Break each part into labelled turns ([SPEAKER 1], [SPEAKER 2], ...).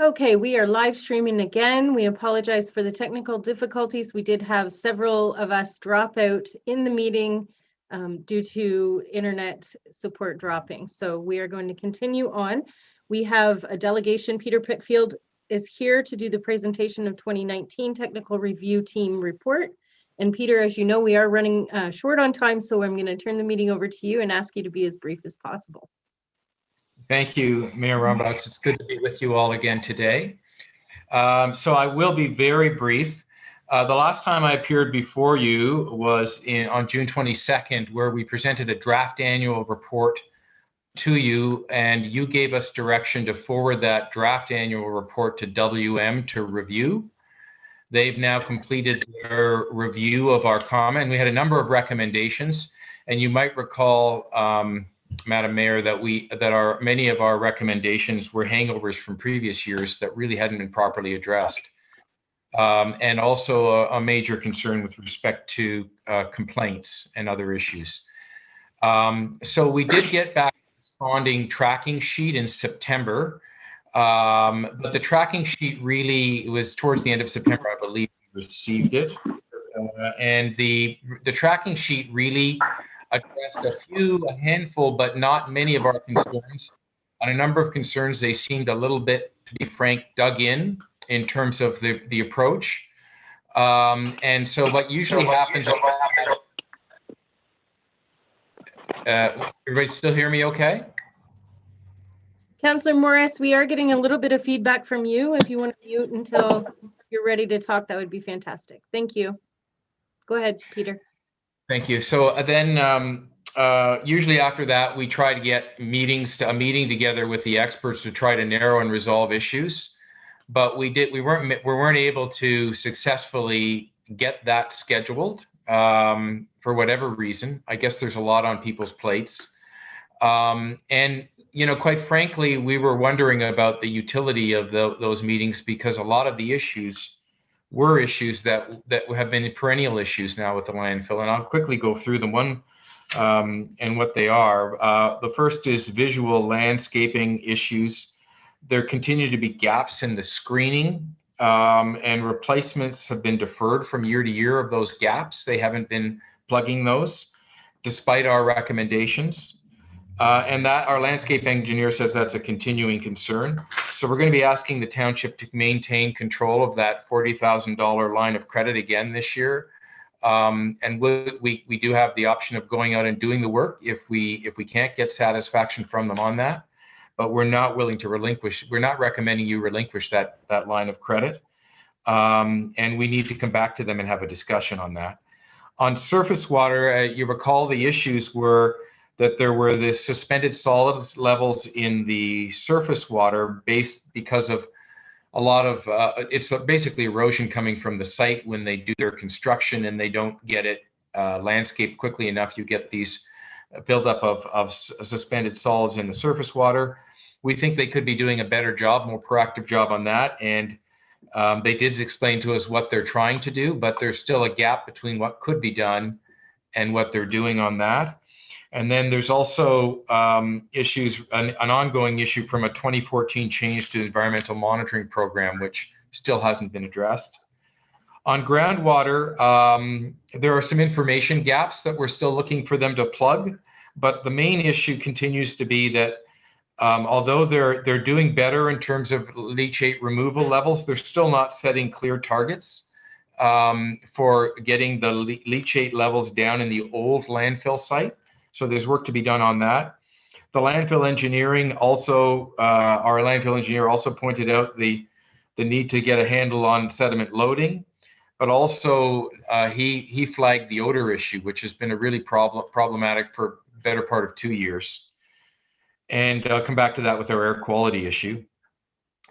[SPEAKER 1] Okay, we are live streaming again. We apologize for the technical difficulties. We did have several of us drop out in the meeting due to internet support dropping. So we are going to continue on. We have a delegation. Peter Pickfield is here to do the presentation of 2019 Technical Review Team Report. And Peter, as you know, we are running short on time, so I'm going to turn the meeting over to you and ask you to be as brief as possible.
[SPEAKER 2] Thank you, Mayor Roberts. It's good to be with you all again today. So I will be very brief. The last time I appeared before you was on June 22nd, where we presented a draft annual report to you, and you gave us direction to forward that draft annual report to WM to review. They've now completed their review of our comment. We had a number of recommendations, and you might recall, Madam Mayor, that many of our recommendations were hangovers from previous years that really hadn't been properly addressed, and also a major concern with respect to complaints and other issues. So we did get back a responding tracking sheet in September, but the tracking sheet really was towards the end of September, I believe we received it, and the tracking sheet really addressed a handful, but not many of our concerns. On a number of concerns, they seemed a little bit, to be frank, dug in terms of the approach. And so what usually happens, everybody still hear me okay?
[SPEAKER 1] Councillor Morris, we are getting a little bit of feedback from you. If you want to mute until you're ready to talk, that would be fantastic. Thank you. Go ahead, Peter.
[SPEAKER 2] Thank you. So then usually after that, we try to get a meeting together with the experts to try to narrow and resolve issues. But we weren't able to successfully get that scheduled for whatever reason. I guess there's a lot on people's plates. And you know, quite frankly, we were wondering about the utility of those meetings, because a lot of the issues were issues that have been perennial issues now with the landfill. And I'll quickly go through them and what they are. The first is visual landscaping issues. There continue to be gaps in the screening, and replacements have been deferred from year to year of those gaps. They haven't been plugging those, despite our recommendations. And that our landscape engineer says that's a continuing concern. So we're going to be asking the township to maintain control of that $40,000 line of credit again this year. And we do have the option of going out and doing the work if we can't get satisfaction from them on that. But we're not willing to relinquish. We're not recommending you relinquish that line of credit. And we need to come back to them and have a discussion on that. On surface water, you recall the issues were that there were the suspended solids levels in the surface water because of a lot of, it's basically erosion coming from the site when they do their construction and they don't get it landscaped quickly enough. You get these buildup of suspended solids in the surface water. We think they could be doing a better job, more proactive job on that. And they did explain to us what they're trying to do, but there's still a gap between what could be done and what they're doing on that. And then there's also issues, an ongoing issue from a 2014 change to the environmental monitoring program, which still hasn't been addressed. On groundwater, there are some information gaps that we're still looking for them to plug, but the main issue continues to be that although they're doing better in terms of leachate removal levels, they're still not setting clear targets for getting the leachate levels down in the old landfill site. So there's work to be done on that. The landfill engineering also, our landfill engineer also pointed out the need to get a handle on sediment loading, but also he flagged the odor issue, which has been a really problematic for the better part of 2 years. And I'll come back to that with our air quality issue.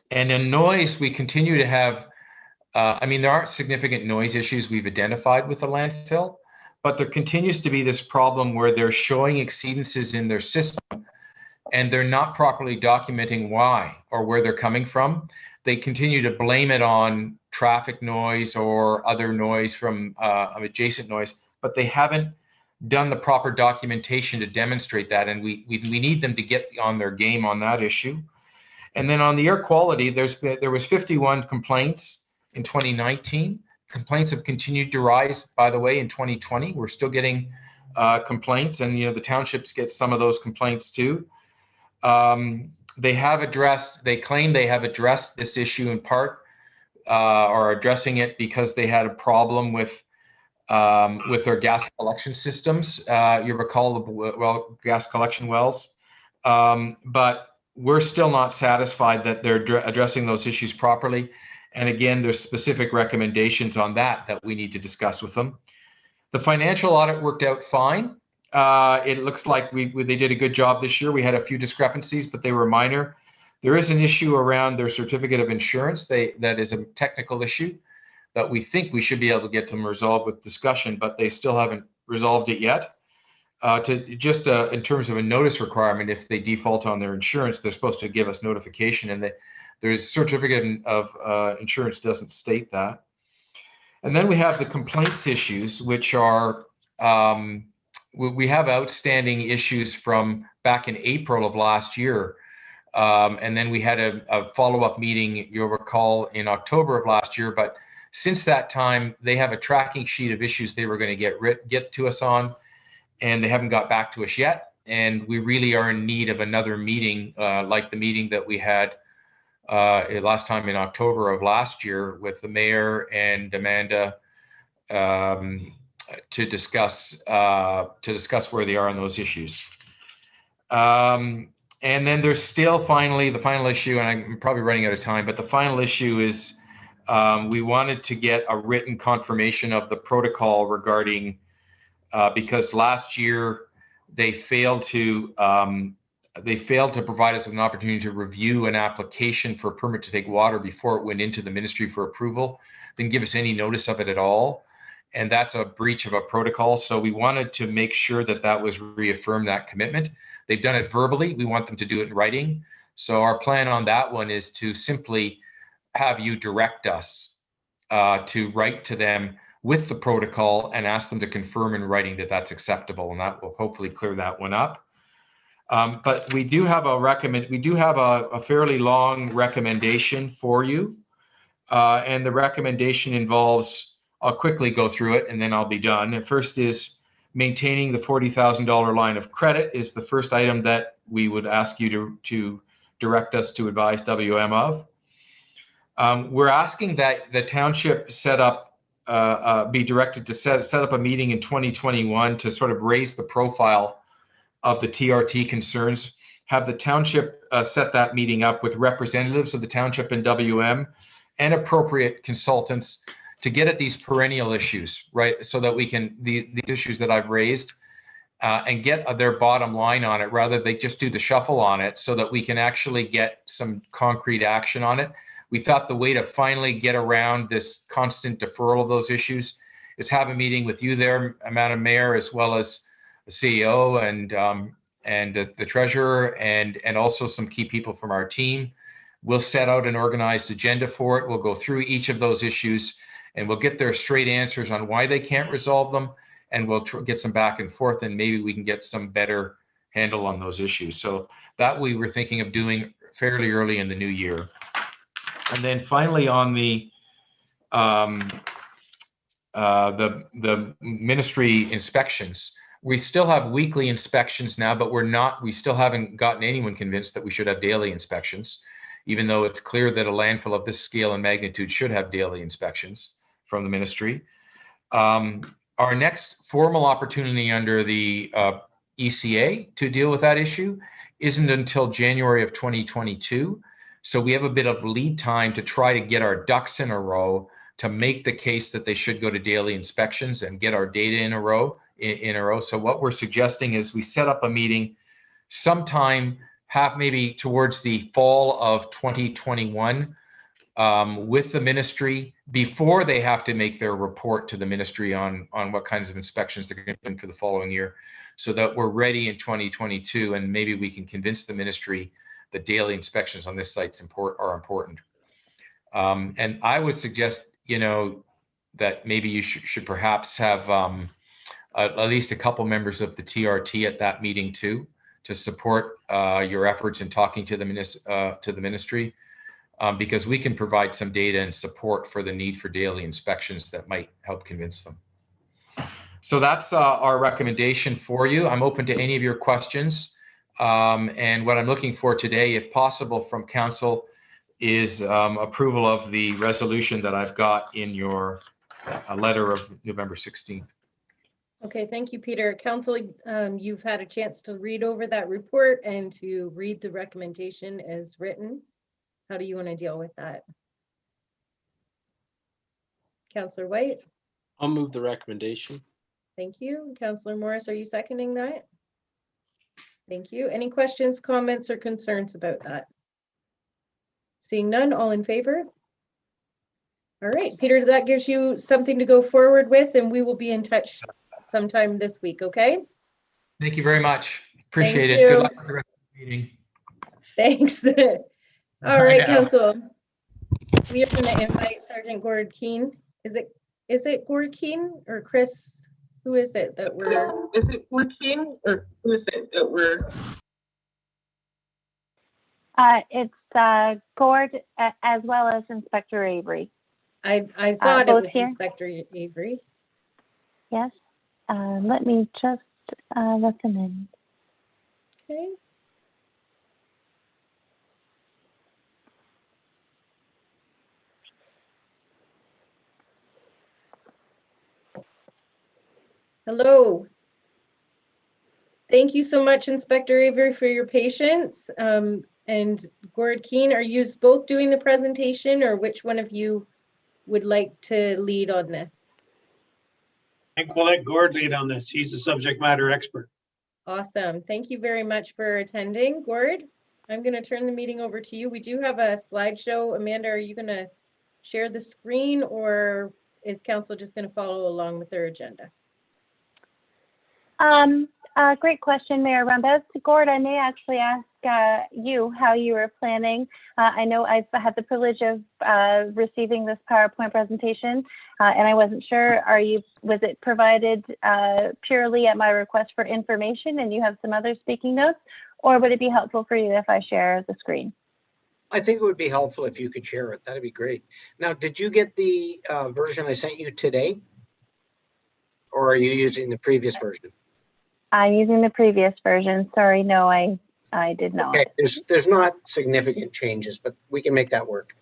[SPEAKER 2] And in noise, we continue to have, I mean, there aren't significant noise issues we've identified with the landfill, but there continues to be this problem where they're showing exceedances in their system and they're not properly documenting why or where they're coming from. They continue to blame it on traffic noise or other noise from adjacent noise, but they haven't done the proper documentation to demonstrate that. And we need them to get on their game on that issue. And then on the air quality, there was 51 complaints in 2019. Complaints have continued to rise, by the way, in 2020. We're still getting complaints, and the townships get some of those complaints too. They claim they have addressed this issue in part, or addressing it because they had a problem with their gas collection systems. You recall the gas collection wells, but we're still not satisfied that they're addressing those issues properly. And again, there's specific recommendations on that we need to discuss with them. The financial audit worked out fine. It looks like they did a good job this year. We had a few discrepancies, but they were minor. There is an issue around their certificate of insurance. That is a technical issue that we think we should be able to get them resolved with discussion, but they still haven't resolved it yet. In terms of a notice requirement, if they default on their insurance, they're supposed to give us notification, and their certificate of insurance doesn't state that. And then we have the complaints issues, which are, we have outstanding issues from back in April of last year. And then we had a follow-up meeting, you'll recall, in October of last year. But since that time, they have a tracking sheet of issues they were going to get to us on, and they haven't got back to us yet. And we really are in need of another meeting, like the meeting that we had last time in October of last year with the mayor and Amanda, to discuss where they are on those issues. And then there's still the final issue, and I'm probably running out of time, but the final issue is we wanted to get a written confirmation of the protocol regarding, because last year they failed to provide us with an opportunity to review an application for a permit to take water before it went into the ministry for approval. Didn't give us any notice of it at all. And that's a breach of a protocol. So we wanted to make sure that was reaffirmed, that commitment. They've done it verbally. We want them to do it in writing. So our plan on that one is to simply have you direct us to write to them with the protocol and ask them to confirm in writing that that's acceptable, and that will hopefully clear that one up. But we do have a fairly long recommendation for you, and the recommendation involves, I'll quickly go through it and then I'll be done. The first is maintaining the $40,000 line of credit is the first item that we would ask you to direct us to advise WM of. We're asking that the township be directed to set up a meeting in 2021 to sort of raise the profile of the TRT concerns. Have the township set that meeting up with representatives of the township and WM and appropriate consultants to get at these perennial issues, right? So that we can, these issues that I've raised, and get their bottom line on it, rather they just do the shuffle on it, so that we can actually get some concrete action on it. We thought the way to finally get around this constant deferral of those issues is have a meeting with you there, Madam Mayor, as well as the CEO and the treasurer, and also some key people from our team. We'll set out an organized agenda for it. We'll go through each of those issues, and we'll get their straight answers on why they can't resolve them, and we'll get some back and forth, and maybe we can get some better handle on those issues. So that we were thinking of doing fairly early in the new year. And then finally, on the ministry inspections, we still have weekly inspections now, but we still haven't gotten anyone convinced that we should have daily inspections, even though it's clear that a landfill of this scale and magnitude should have daily inspections from the ministry. Our next formal opportunity under the ECA to deal with that issue isn't until January of 2022. So we have a bit of lead time to try to get our ducks in a row to make the case that they should go to daily inspections and get our data in a row. So what we're suggesting is we set up a meeting sometime maybe towards the fall of 2021 with the ministry before they have to make their report to the ministry on what kinds of inspections they're going to do for the following year, so that we're ready in 2022, and maybe we can convince the ministry that daily inspections on this site are important. And I would suggest, that maybe you should perhaps have at least a couple members of the TRT at that meeting too, to support your efforts in talking to the ministry, because we can provide some data and support for the need for daily inspections that might help convince them. So that's our recommendation for you. I'm open to any of your questions. And what I'm looking for today, if possible, from council is approval of the resolution that I've got in your letter of November 16th.
[SPEAKER 1] Okay, thank you, Peter. Council, you've had a chance to read over that report and to read the recommendation as written. How do you want to deal with that? Councillor White?
[SPEAKER 3] I'll move the recommendation.
[SPEAKER 1] Thank you. Councillor Morris, are you seconding that? Thank you. Any questions, comments, or concerns about that? Seeing none, all in favor? All right, Peter, that gives you something to go forward with, and we will be in touch sometime this week, okay?
[SPEAKER 2] Thank you very much. Appreciate
[SPEAKER 1] Thank
[SPEAKER 2] it. Good
[SPEAKER 1] you.
[SPEAKER 2] luck with the rest of the meeting.
[SPEAKER 1] Thanks. All
[SPEAKER 2] Bye
[SPEAKER 1] right,
[SPEAKER 2] now.
[SPEAKER 1] Council. We are going to invite Sergeant Gord Keane. Is it Gord Keane or Chris? Who is it that we're?
[SPEAKER 4] Is it Gord Keane or who is it that we're?
[SPEAKER 5] It's Gord as well as Inspector Avery.
[SPEAKER 1] I thought it
[SPEAKER 5] both
[SPEAKER 1] was
[SPEAKER 5] here.
[SPEAKER 1] Inspector Avery.
[SPEAKER 5] Yes. Let me just let them in.
[SPEAKER 1] Okay. Hello. Thank you so much, Inspector Avery, for your patience. And Gord Keane, are you both doing the presentation, or which one of you would like to lead on this?
[SPEAKER 6] I think we'll let Gord lead on this. He's the subject matter expert.
[SPEAKER 1] Awesome. Thank you very much for attending, Gord. I'm going to turn the meeting over to you. We do have a slideshow. Amanda, are you going to share the screen, or is council just going to follow along with their agenda?
[SPEAKER 5] Great question, Mayor Rumbas. Gord, I may actually ask you how you were planning. I know I've had the privilege of receiving this PowerPoint presentation, and I wasn't sure, was it provided purely at my request for information and you have some other speaking notes, or would it be helpful for you if I share the screen?
[SPEAKER 7] I think it would be helpful if you could share it. That'd be great. Now, did you get the version I sent you today? Or are you using the previous version?
[SPEAKER 5] I'm using the previous version. Sorry, no, I did not.
[SPEAKER 7] Okay, there's not significant changes, but we can make that work.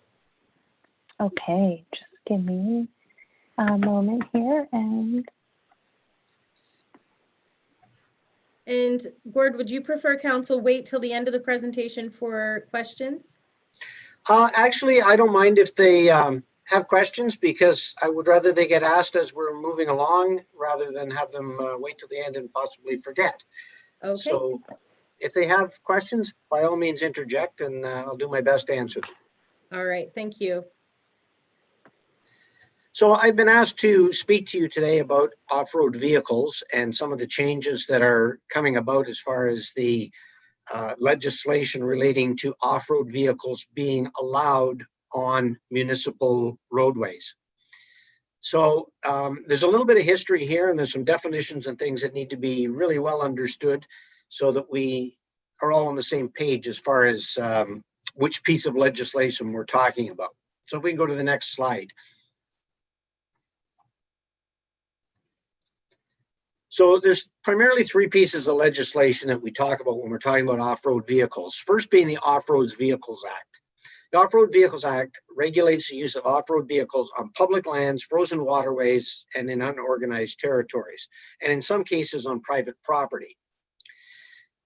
[SPEAKER 5] Okay, just give me a moment here.
[SPEAKER 1] And Gord, would you prefer council wait till the end of the presentation for questions?
[SPEAKER 7] Actually, I don't mind if they have questions, because I would rather they get asked as we're moving along rather than have them wait till the end and possibly forget.
[SPEAKER 1] Okay.
[SPEAKER 7] So if they have questions, by all means interject, and I'll do my best to answer them.
[SPEAKER 1] All right, thank you.
[SPEAKER 7] So I've been asked to speak to you today about off-road vehicles and some of the changes that are coming about as far as the legislation relating to off-road vehicles being allowed on municipal roadways. So there's a little bit of history here, and there's some definitions and things that need to be really well understood so that we are all on the same page as far as which piece of legislation we're talking about. So if we can go to the next slide. So there's primarily three pieces of legislation that we talk about when we're talking about off-road vehicles. First being the Off-Road Vehicles Act. The Off-Road Vehicles Act regulates the use of off-road vehicles on public lands, frozen waterways, and in unorganized territories, and in some cases on private property.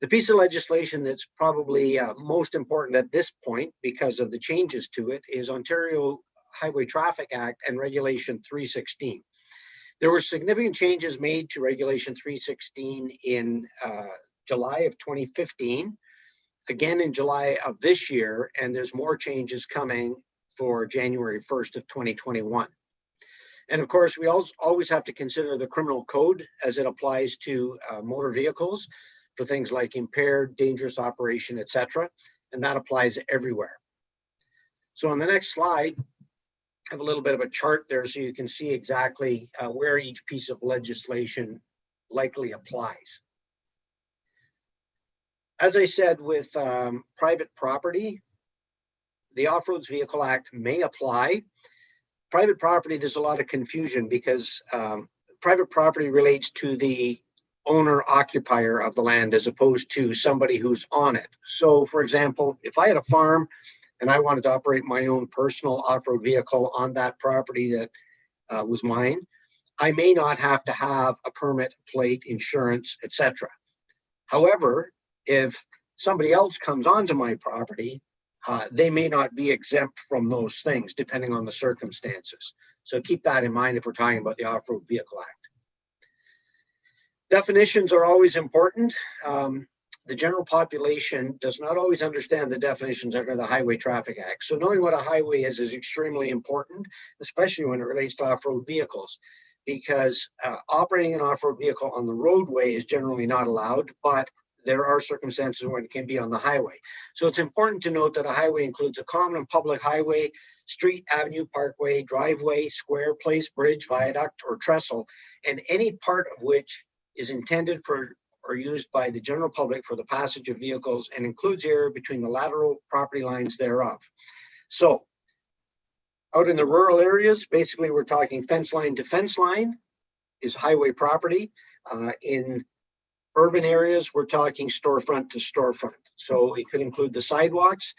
[SPEAKER 7] The piece of legislation that's probably most important at this point because of the changes to it is Ontario Highway Traffic Act and Regulation 316. There were significant changes made to Regulation 316 in July of 2015, again in July of this year, and there's more changes coming for January 1st of 2021. And of course, we always have to consider the criminal code as it applies to motor vehicles for things like impaired, dangerous operation, etc. And that applies everywhere. So on the next slide, I have a little bit of a chart there so you can see exactly where each piece of legislation likely applies. As I said, with private property, the Off-Roads Vehicle Act may apply. Private property, there's a lot of confusion because private property relates to the owner occupier of the land as opposed to somebody who's on it. So for example, if I had a farm and I wanted to operate my own personal off-road vehicle on that property that was mine, I may not have to have a permit, plate, insurance, etc. However, if somebody else comes onto my property, they may not be exempt from those things depending on the circumstances. So keep that in mind if we're talking about the Off-Road Vehicle Act. Definitions are always important. The general population does not always understand the definitions under the Highway Traffic Act. So knowing what a highway is extremely important, especially when it relates to off-road vehicles, because operating an off-road vehicle on the roadway is generally not allowed, but there are circumstances when it can be on the highway. So it's important to note that a highway includes a common and public highway, street, avenue, parkway, driveway, square, place, bridge, viaduct, or trestle, and any part of which is intended for or used by the general public for the passage of vehicles and includes area between the lateral property lines thereof. So out in the rural areas, basically we're talking fence line to fence line is highway property. In urban areas, we're talking storefront to storefront. So it could include the sidewalks,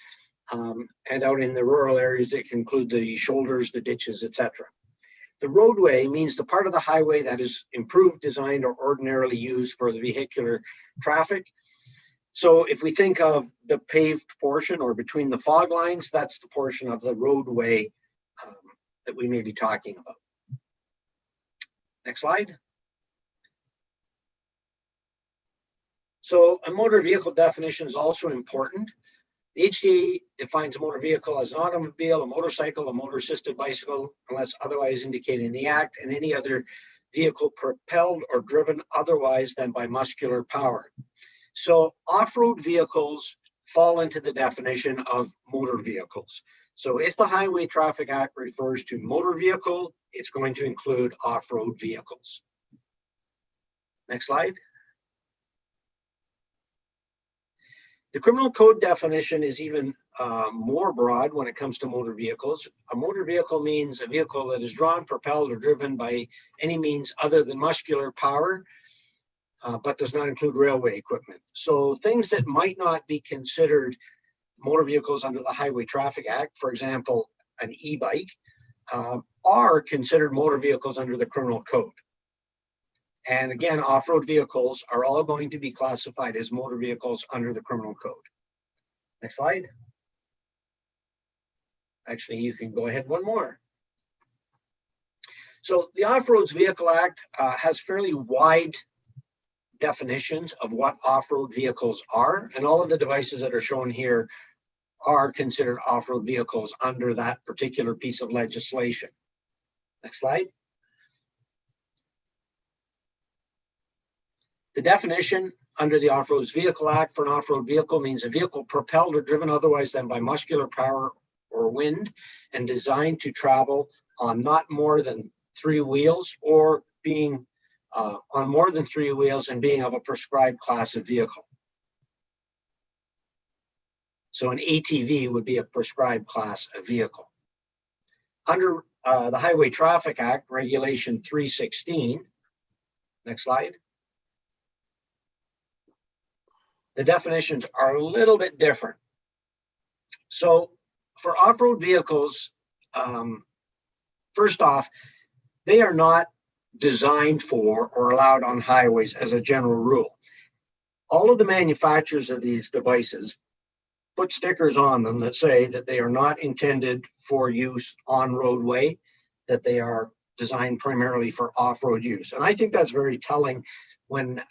[SPEAKER 7] and out in the rural areas, it can include the shoulders, the ditches, etc. The roadway means the part of the highway that is improved, designed, or ordinarily used for the vehicular traffic. So if we think of the paved portion or between the fog lines, that's the portion of the roadway that we may be talking about. Next slide. So a motor vehicle definition is also important. The HCA defines a motor vehicle as an automobile, a motorcycle, a motor-assisted bicycle, unless otherwise indicated in the Act, and any other vehicle propelled or driven otherwise than by muscular power. So off-road vehicles fall into the definition of motor vehicles. So if the Highway Traffic Act refers to motor vehicle, it's going to include off-road vehicles. Next slide. The criminal code definition is even more broad when it comes to motor vehicles. A motor vehicle means a vehicle that is drawn, propelled, or driven by any means other than muscular power, but does not include railway equipment. So things that might not be considered motor vehicles under the Highway Traffic Act, for example, an e-bike, are considered motor vehicles under the criminal code. And again, off-road vehicles are all going to be classified as motor vehicles under the criminal code. Next slide. Actually, you can go ahead one more. So the Off-Roads Vehicle Act has fairly wide definitions of what off-road vehicles are, and all of the devices that are shown here are considered off-road vehicles under that particular piece of legislation. Next slide. The definition under the Off-Roads Vehicle Act for an off-road vehicle means a vehicle propelled or driven otherwise than by muscular power or wind and designed to travel on not more than 3 wheels or being on more than 3 wheels and being of a prescribed class of vehicle. So an ATV would be a prescribed class of vehicle. Under the Highway Traffic Act, Regulation 316, next slide. The definitions are a little bit different. So for off-road vehicles, first off, they are not designed for or allowed on highways as a general rule. All of the manufacturers of these devices put stickers on them that say that they are not intended for use on roadway, that they are designed primarily for off-road use. And I think that's very telling when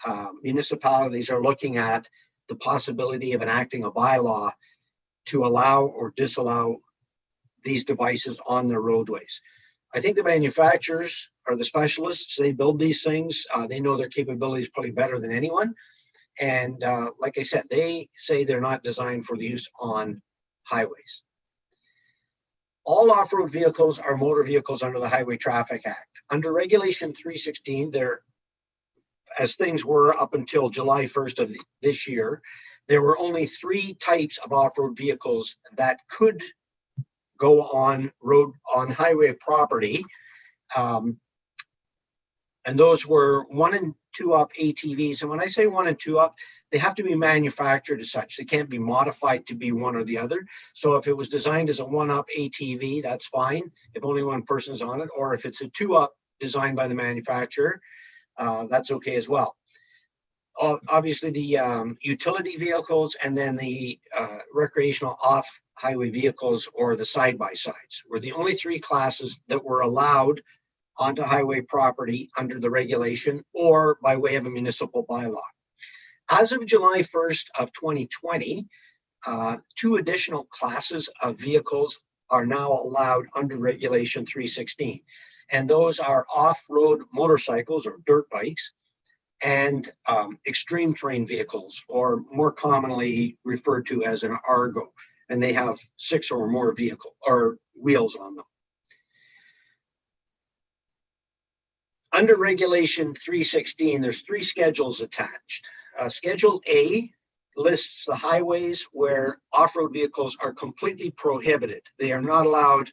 [SPEAKER 7] municipalities are looking at the possibility of enacting a bylaw to allow or disallow these devices on their roadways. I think the manufacturers are the specialists. They build these things. They know their capabilities probably better than anyone. And like I said, they say they're not designed for the use on highways. All off-road vehicles are motor vehicles under the Highway Traffic Act. Under Regulation 316, they're, as things were up until July 1st of this year, there were only 3 types of off-road vehicles that could go on highway property. And those were 1 and 2 up ATVs. And when I say 1 and 2 up, they have to be manufactured as such. They can't be modified to be one or the other. So if it was designed as a 1 up ATV, that's fine, if only one person's on it. Or if it's a 2 up designed by the manufacturer, that's okay as well. Obviously the utility vehicles and then the recreational off-highway vehicles or the side-by-sides were the only 3 classes that were allowed onto highway property under the regulation or by way of a municipal bylaw. As of July 1st of 2020, 2 additional classes of vehicles are now allowed under Regulation 316. And those are off-road motorcycles or dirt bikes and extreme terrain vehicles, or more commonly referred to as an Argo. And they have 6 or more vehicle or wheels on them. Under Regulation 316, there's 3 schedules attached. Schedule A lists the highways where off-road vehicles are completely prohibited. They are not allowed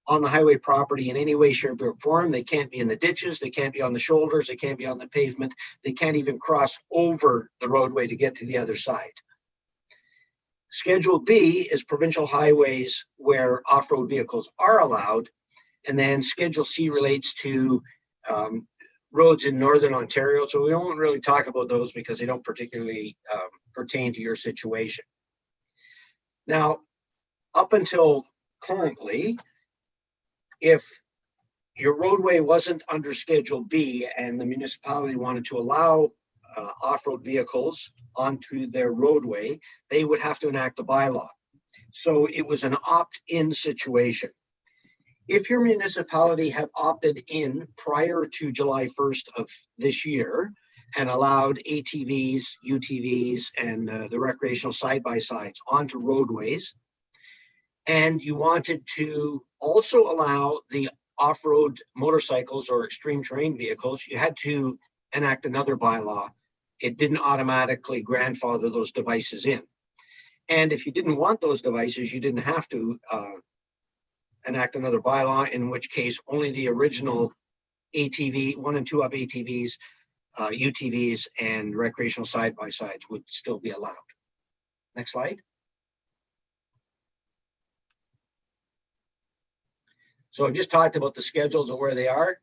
[SPEAKER 7] on the highway property in any way, shape, or form. They can't be in the ditches. They can't be on the shoulders. They can't be on the pavement. They can't even cross over the roadway to get to the other side. Schedule B is provincial highways where off-road vehicles are allowed. And then Schedule C relates to roads in Northern Ontario. So we won't really talk about those because they don't particularly pertain to your situation. Now, up until currently, if your roadway wasn't under Schedule B and the municipality wanted to allow off-road vehicles onto their roadway, they would have to enact a bylaw. So it was an opt-in situation. If your municipality had opted in prior to July 1st of this year and allowed ATVs, UTVs, and the recreational side-by-sides onto roadways, and you wanted to also allow the off-road motorcycles or extreme terrain vehicles, you had to enact another bylaw. It didn't automatically grandfather those devices in. And if you didn't want those devices, you didn't have to enact another bylaw, in which case only the original ATV, 1 and 2 up ATVs, UTVs, and recreational side-by-sides would still be allowed. Next slide. So I've just talked about the schedules of where they are.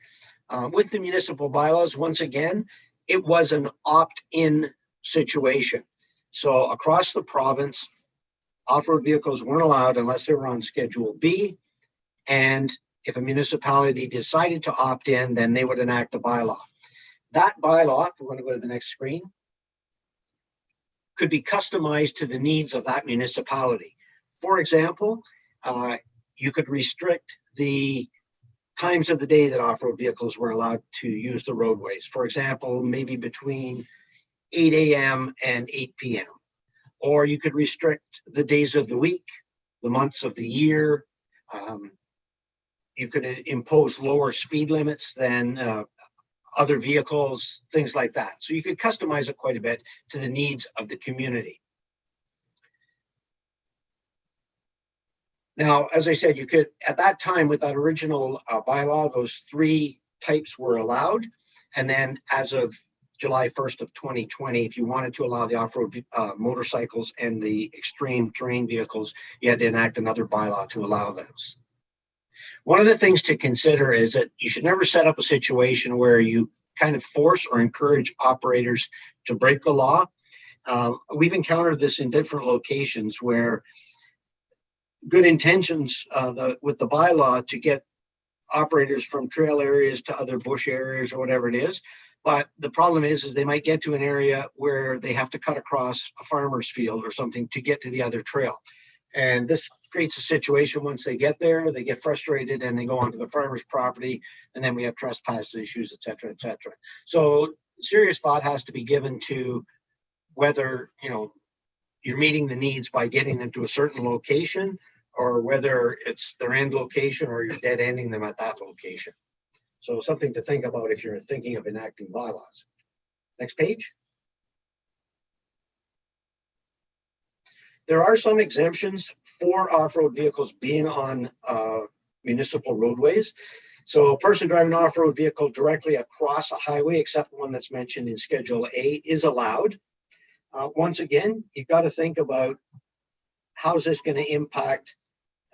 [SPEAKER 7] With the municipal bylaws, once again, it was an opt-in situation. So across the province, off-road vehicles weren't allowed unless they were on Schedule B. And if a municipality decided to opt in, then they would enact a bylaw. That bylaw, if we're going to go to the next screen, could be customized to the needs of that municipality. For example, you could restrict the times of the day that off-road vehicles were allowed to use the roadways. For example, maybe between 8 a.m. and 8 p.m. Or you could restrict the days of the week, the months of the year. You could impose lower speed limits than other vehicles, things like that. So you could customize it quite a bit to the needs of the community. Now, as I said, you could, at that time with that original bylaw, those 3 types were allowed. And then as of July 1st of 2020, if you wanted to allow the off-road motorcycles and the extreme terrain vehicles, you had to enact another bylaw to allow those. One of the things to consider is that you should never set up a situation where you kind of force or encourage operators to break the law. We've encountered this in different locations where good intentions with the bylaw to get operators from trail areas to other bush areas or whatever it is. But the problem is they might get to an area where they have to cut across a farmer's field or something to get to the other trail. And this creates a situation once they get there, they get frustrated and they go onto the farmer's property, and then we have trespass issues, et cetera, et cetera. So serious thought has to be given to whether, you're meeting the needs by getting them to a certain location, or whether it's their end location or you're dead ending them at that location. So something to think about if you're thinking of enacting bylaws. Next page. There are some exemptions for off-road vehicles being on municipal roadways. So a person driving an off-road vehicle directly across a highway, except one that's mentioned in Schedule A, is allowed. Once again, you've got to think about how's this going to impact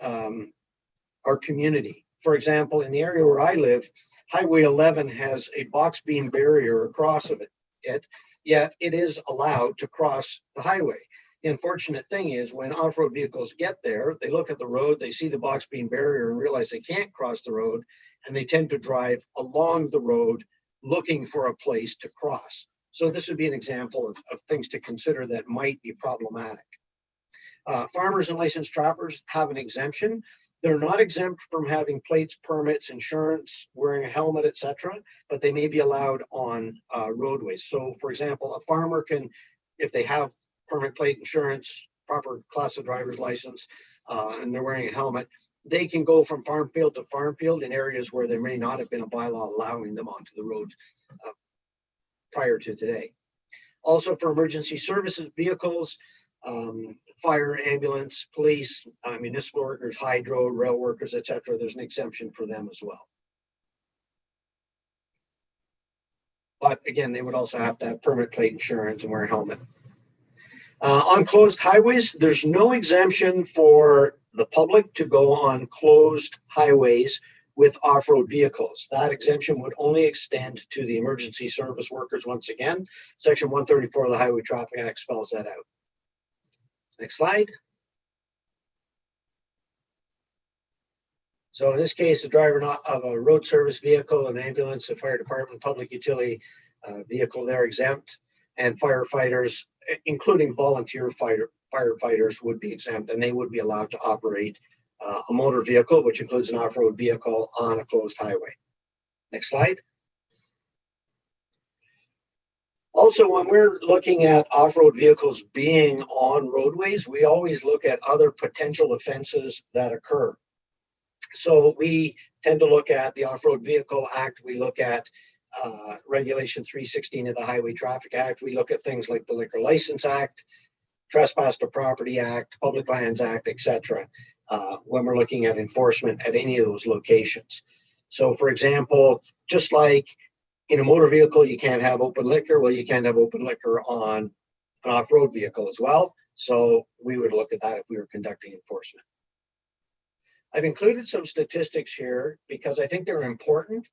[SPEAKER 7] our community. For example, in the area where I live, Highway 11 has a box beam barrier across of it, yet it is allowed to cross the highway. The unfortunate thing is when off-road vehicles get there, they look at the road, they see the box beam barrier and realize they can't cross the road, and they tend to drive along the road looking for a place to cross. So this would be an example of things to consider that might be problematic. Farmers and licensed trappers have an exemption. They're not exempt from having plates, permits, insurance, wearing a helmet, etc., but they may be allowed on roadways. So for example, a farmer can, if they have permit, plate, insurance, proper class of driver's license, and they're wearing a helmet, they can go from farm field to farm field in areas where there may not have been a bylaw allowing them onto the roads prior to today. Also for emergency services vehicles, fire, ambulance, police, municipal workers, hydro, rail workers, etc., there's an exemption for them as well. But again, they would also have to have permit, plate, insurance, and wear a helmet. On closed highways, there's no exemption for the public to go on closed highways with off-road vehicles. That exemption would only extend to the emergency service workers. Once again, Section 134 of the Highway Traffic Act spells that out. Next slide. So in this case, the driver of a road service vehicle, an ambulance, a fire department, public utility vehicle, they're exempt, and firefighters, including volunteer firefighters, would be exempt, and they would be allowed to operate a motor vehicle, which includes an off-road vehicle, on a closed highway. Next slide. Also, when we're looking at off-road vehicles being on roadways, we always look at other potential offenses that occur. So we tend to look at the Off-Road Vehicle Act. We look at Regulation 316 of the Highway Traffic Act. We look at things like the Liquor License Act, Trespass to Property Act, Public Lands Act, etc., when we're looking at enforcement at any of those locations. So for example, just like in a motor vehicle, you can't have open liquor. Well, you can't have open liquor on an off-road vehicle as well. So we would look at that if we were conducting enforcement. I've included some statistics here because I think they're important.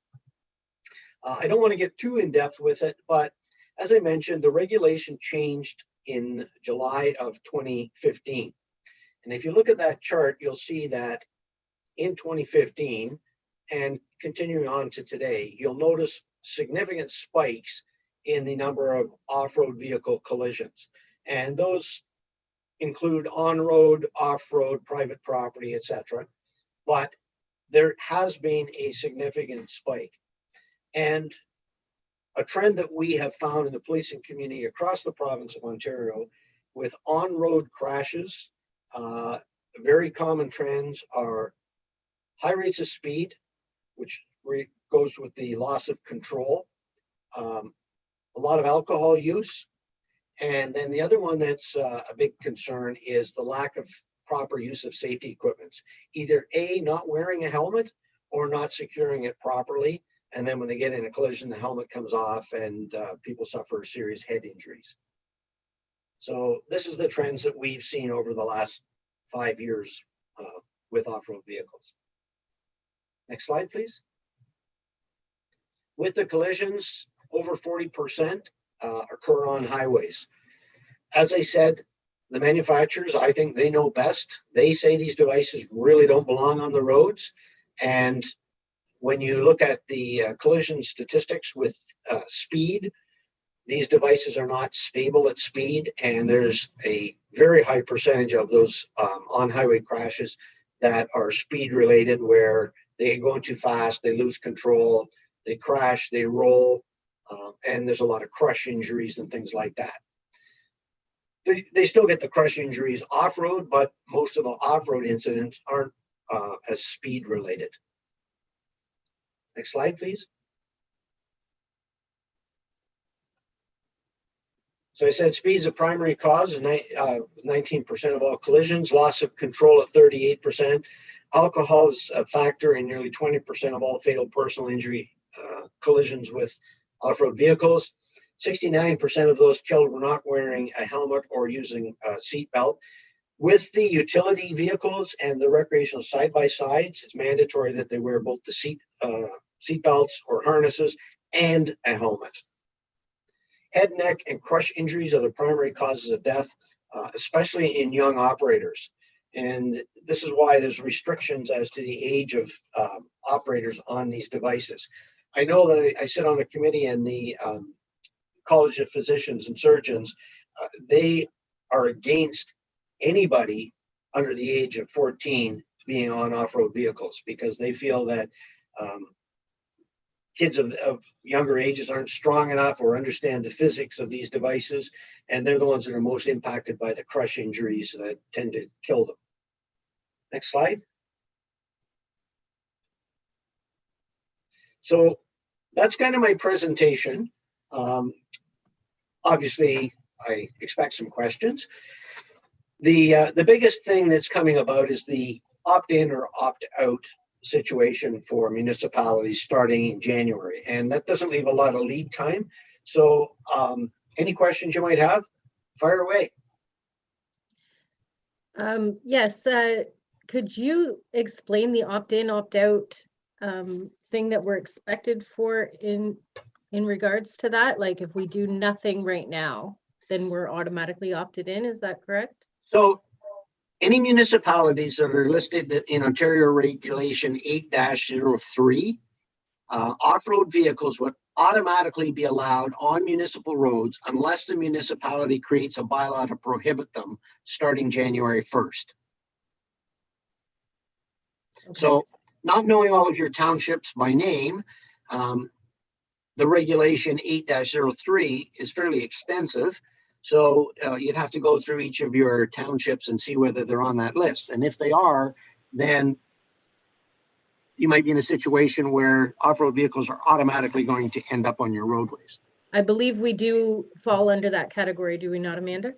[SPEAKER 7] I don't want to get too in-depth with it, but as I mentioned, the regulation changed in July of 2015. And if you look at that chart, you'll see that in 2015 and continuing on to today, you'll notice significant spikes in the number of off-road vehicle collisions. And those include on-road, off-road, private property, etc. But there has been a significant spike. And a trend that we have found in the policing community across the province of Ontario with on-road crashes, very common trends are high rates of speed, which goes with the loss of control, a lot of alcohol use, and then the other one that's a big concern is the lack of proper use of safety equipment. Either A, not wearing a helmet or not securing it properly. And then when they get in a collision, the helmet comes off and people suffer serious head injuries. So this is the trends that we've seen over the last 5 years with off-road vehicles. Next slide, please. With the collisions, over 40% occur on highways. As I said, the manufacturers, I think they know best. They say these devices really don't belong on the roads. And when you look at the collision statistics with speed, these devices are not stable at speed, and there's a very high percentage of those on-highway crashes that are speed related, where they go too fast, they lose control, they crash, they roll, and there's a lot of crush injuries and things like that. They still get the crush injuries off-road, but most of the off-road incidents aren't as speed related. Next slide, please. So I said speed's a primary cause, and 19% of all collisions, loss of control at 38%. Alcohol is a factor in nearly 20% of all fatal personal injury collisions with off-road vehicles. 69% of those killed were not wearing a helmet or using a seat belt. With the utility vehicles and the recreational side-by-sides, it's mandatory that they wear both the seat belts or harnesses and a helmet. Head, neck, and crush injuries are the primary causes of death, especially in young operators. And this is why there's restrictions as to the age of operators on these devices. I know that I sit on a committee in the College of Physicians and Surgeons. They are against anybody under the age of 14 being on off-road vehicles because they feel that kids of younger ages aren't strong enough or understand the physics of these devices, and they're the ones that are most impacted by the crush injuries that tend to kill them. Next slide. So that's kind of my presentation. Obviously, I expect some questions. The biggest thing that's coming about is the opt-in or opt-out situation for municipalities starting in January, and that doesn't leave a lot of lead time. So any questions you might have, fire away.
[SPEAKER 1] Yes, could you explain the opt-in, opt-out thing that we're expected for in regards to that? Like if we do nothing right now, then we're automatically opted in, is that correct?
[SPEAKER 7] So any municipalities that are listed in Ontario Regulation 8-03, off-road vehicles would automatically be allowed on municipal roads unless the municipality creates a bylaw to prohibit them starting January 1st. Okay. So not knowing all of your townships by name, the regulation 8-03 is fairly extensive. So you'd have to go through each of your townships and see whether they're on that list. And if they are, then you might be in a situation where off-road vehicles are automatically going to end up on your roadways.
[SPEAKER 1] I believe we do fall under that category, do we not, Amanda?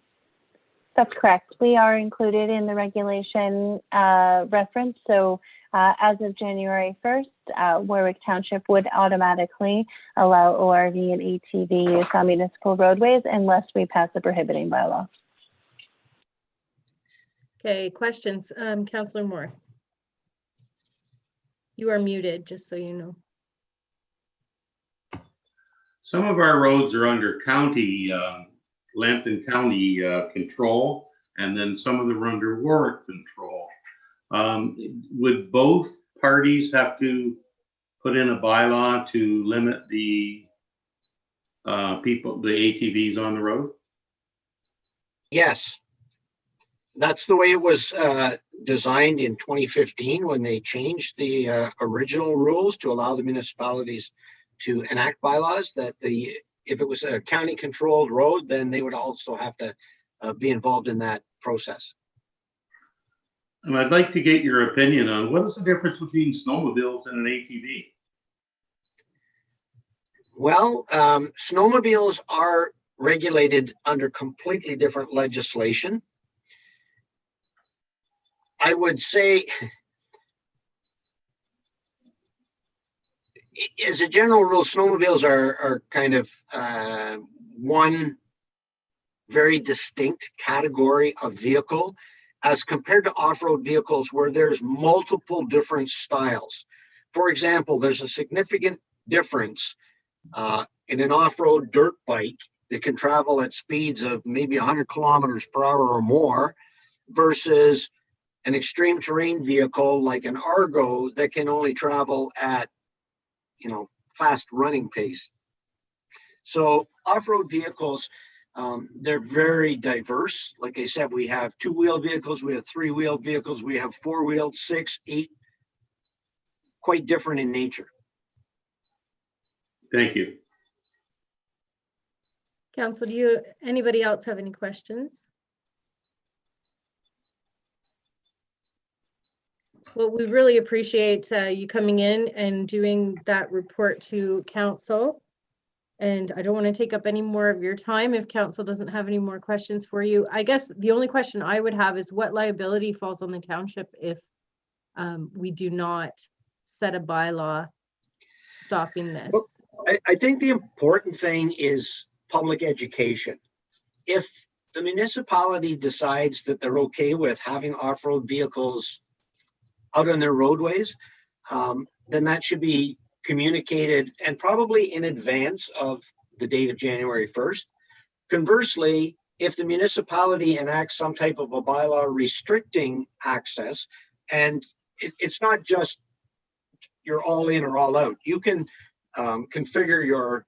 [SPEAKER 5] That's correct. We are included in the regulation reference. So as of January 1st, Warwick Township would automatically allow ORV and ATV use on municipal roadways unless we pass a prohibiting bylaw.
[SPEAKER 1] Okay, questions? Councillor Morris. You are muted, just so you know.
[SPEAKER 8] Some of our roads are under county, Lambton County control, and then some of them are under Warwick control. Would both parties have to put in a bylaw to limit the the ATVs on the road?
[SPEAKER 7] Yes. That's the way it was designed in 2015 when they changed the original rules to allow the municipalities to enact bylaws that if it was a county controlled road, then they would also have to be involved in that process.
[SPEAKER 8] And I'd like to get your opinion on what is the difference between snowmobiles and an ATV?
[SPEAKER 7] Well, snowmobiles are regulated under completely different legislation. I would say, as a general rule, snowmobiles are kind of one very distinct category of vehicle as compared to off-road vehicles where there's multiple different styles. For example, there's a significant difference in an off-road dirt bike that can travel at speeds of maybe 100 kilometers per hour or more versus an extreme terrain vehicle like an Argo that can only travel at, fast running pace. So off-road vehicles, they're very diverse. Like I said, we have two-wheel vehicles, we have three-wheel vehicles, we have four-wheel, 6, 8, quite different in nature.
[SPEAKER 8] Thank you.
[SPEAKER 1] Council, anybody else have any questions? Well, we really appreciate you coming in and doing that report to council. And I don't want to take up any more of your time if council doesn't have any more questions for you. I guess the only question I would have is what liability falls on the township if we do not set a bylaw stopping this?
[SPEAKER 7] Well, I think the important thing is public education. If the municipality decides that they're okay with having off-road vehicles out on their roadways, then that should be communicated and probably in advance of the date of January 1st. Conversely, if the municipality enacts some type of a bylaw restricting access, and it's not just you're all in or all out, you can configure your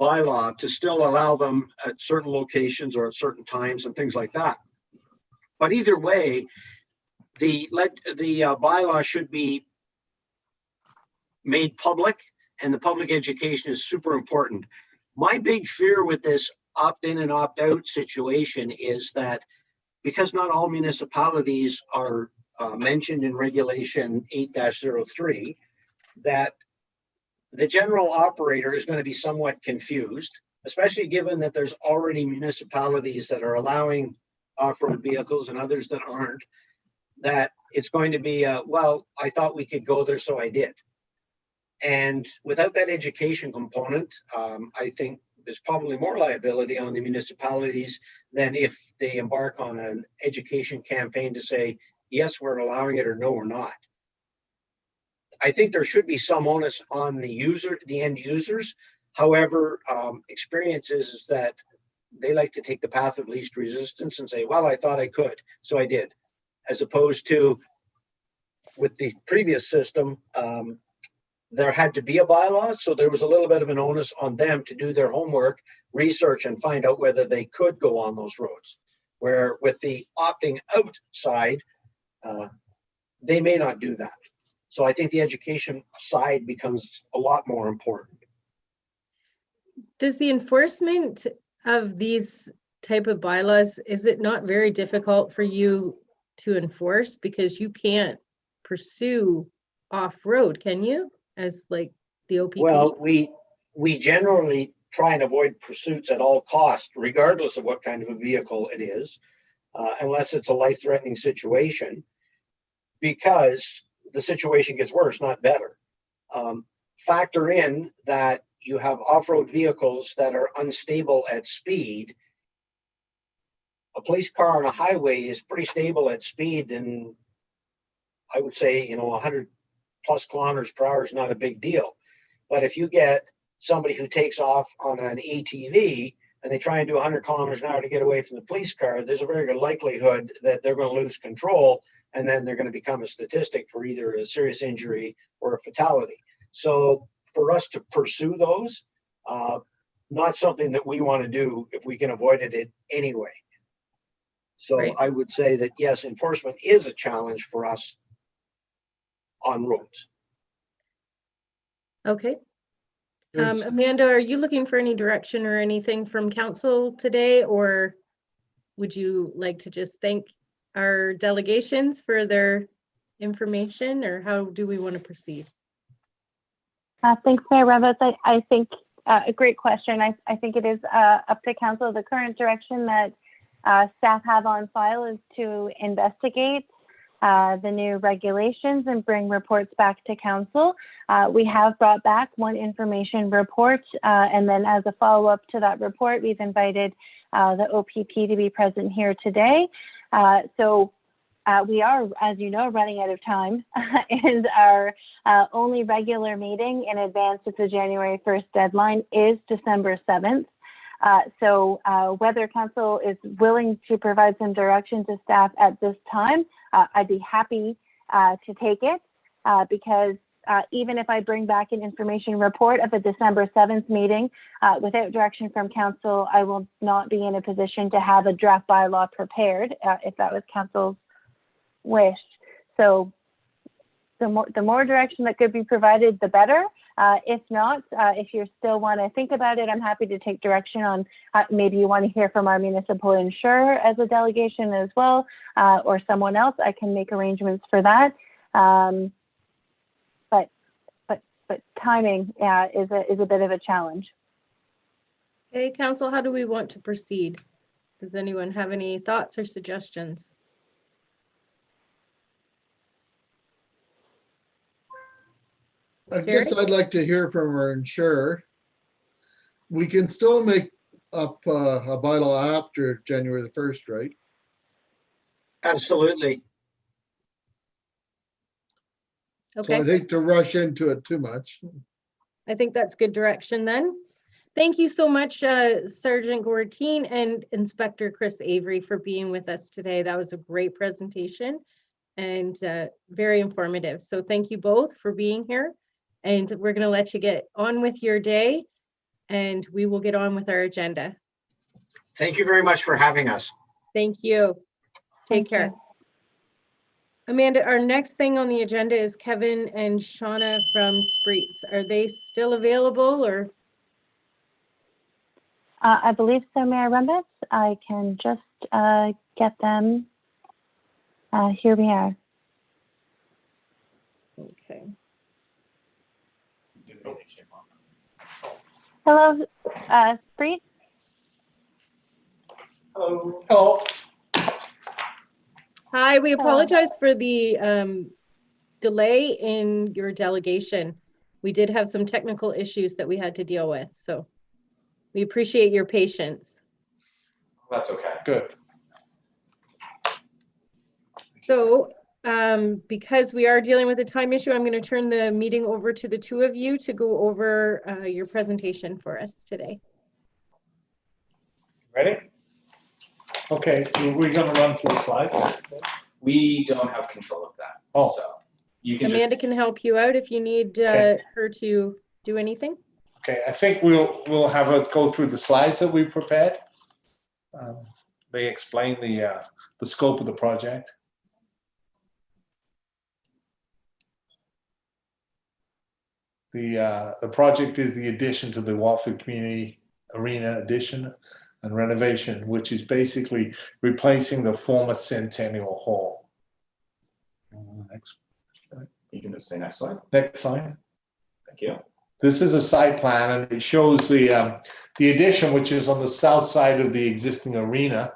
[SPEAKER 7] bylaw to still allow them at certain locations or at certain times and things like that. But either way, the bylaw should be made public, and the public education is super important. My big fear with this opt-in and opt-out situation is that because not all municipalities are mentioned in Regulation 8-03, that the general operator is going to be somewhat confused, especially given that there's already municipalities that are allowing off-road vehicles and others that aren't, that it's going to be, well, I thought we could go there, so I did. And without that education component, I think there's probably more liability on the municipalities than if they embark on an education campaign to say, yes, we're allowing it, or no, we're not. I think there should be some onus on the user, the end users. However, experience is that they like to take the path of least resistance and say, well, I thought I could, so I did. As opposed to with the previous system, there had to be a bylaw, so there was a little bit of an onus on them to do their homework, research, and find out whether they could go on those roads. Where with the opting out side, they may not do that. So I think the education side becomes a lot more important.
[SPEAKER 1] Does the enforcement of these type of bylaws, is it not very difficult for you to enforce, because you can't pursue off-road, can you, as like the OPP?
[SPEAKER 7] Well, we generally try and avoid pursuits at all costs, regardless of what kind of a vehicle it is, unless it's a life-threatening situation, because the situation gets worse, not better. Factor in that you have off-road vehicles that are unstable at speed. A police car on a highway is pretty stable at speed, and I would say, 100 plus kilometers per hour is not a big deal. But if you get somebody who takes off on an ATV and they try and do 100 kilometers an hour to get away from the police car, there's a very good likelihood that they're going to lose control, and then they're going to become a statistic for either a serious injury or a fatality. So for us to pursue those, not something that we want to do if we can avoid it anyway. So
[SPEAKER 1] Right.
[SPEAKER 7] I would say that, yes, enforcement is a challenge for us on roads.
[SPEAKER 1] Okay.
[SPEAKER 3] There's-
[SPEAKER 1] Amanda, are you looking for any direction or anything from council today, or would you like to just thank our delegations for their information, or how do we want to proceed?
[SPEAKER 5] Thanks, Mayor Rembes. I think a great question. I think it is up to council. The current direction that staff have on file is to investigate the new regulations and bring reports back to council. We have brought back one information report, and then as a follow-up to that report, we've invited the OPP to be present here today. So we are, as you know, running out of time, and our only regular meeting in advance of the January 1st deadline is December 7th. So whether council is willing to provide some direction to staff at this time, I'd be happy to take it, because even if I bring back an information report of the December 7th meeting without direction from council, I will not be in a position to have a draft bylaw prepared if that was council's wish. So the more direction that could be provided, the better. If not, if you still want to think about it, I'm happy to take direction on maybe you want to hear from our municipal insurer as a delegation as well, or someone else. I can make arrangements for that. But timing is a bit of a challenge.
[SPEAKER 1] Okay, council, how do we want to proceed? Does anyone have any thoughts or suggestions?
[SPEAKER 9] I guess I'd like to hear from our insurer. We can still make up a bylaw after January the 1st, right?
[SPEAKER 7] Absolutely.
[SPEAKER 9] So
[SPEAKER 1] Okay,
[SPEAKER 9] I'd hate to rush into it too much.
[SPEAKER 1] I think that's good direction then. Thank you so much, Sergeant Gord Keane and Inspector Chris Avery for being with us today. That was a great presentation and very informative. So thank you both for being here. And we're going to let you get on with your day and we will get on with our agenda.
[SPEAKER 7] Thank you very much for having us.
[SPEAKER 1] Thank you. Take
[SPEAKER 5] Thank
[SPEAKER 1] care.
[SPEAKER 5] you.
[SPEAKER 1] Amanda, our next thing on the agenda is Kevin and Shauna from Spreets. Are they still available or?
[SPEAKER 5] I believe so, Mayor Rumbus. I can just get them. Here we are.
[SPEAKER 1] Okay.
[SPEAKER 5] Hello, Spreet.
[SPEAKER 3] Hello.
[SPEAKER 1] Hi, we
[SPEAKER 5] Hello.
[SPEAKER 1] apologize for the delay in your delegation. We did have some technical issues that we had to deal with, so we appreciate your patience.
[SPEAKER 10] That's okay.
[SPEAKER 3] Good.
[SPEAKER 1] So because we are dealing with a time issue, I'm going to turn the meeting over to the two of you to go over your presentation for us today.
[SPEAKER 11] Ready? Okay, so we're gonna run through the slides.
[SPEAKER 10] We don't have control of that.
[SPEAKER 11] Oh.
[SPEAKER 10] So you can
[SPEAKER 1] Amanda
[SPEAKER 10] just,
[SPEAKER 1] can help you out if you need
[SPEAKER 11] Okay.
[SPEAKER 1] her to do anything.
[SPEAKER 11] Okay, I think we'll have her go through the slides that we prepared. They explain the scope of the project. The project is the addition to the Warwick Community Arena addition and renovation, which is basically replacing the former Centennial Hall. Next,
[SPEAKER 10] you can just say next slide.
[SPEAKER 11] next slide.
[SPEAKER 10] Thank you.
[SPEAKER 11] This is a site plan and it shows the addition, which is on the south side of the existing arena.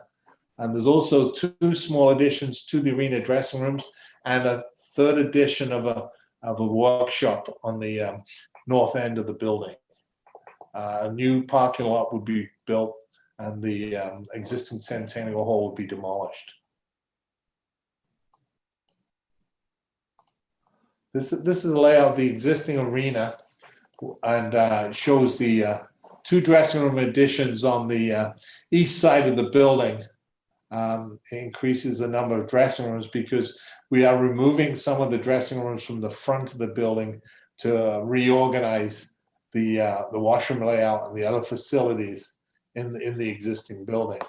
[SPEAKER 11] And there's also two small additions to the arena dressing rooms and a third addition of a workshop on the north end of the building. A new parking lot would be built and the existing Centennial Hall would be demolished. This is a layout of the existing arena and shows the two dressing room additions on the east side of the building. It increases the number of dressing rooms because we are removing some of the dressing rooms from the front of the building to reorganize the washroom layout and the other facilities in the existing building.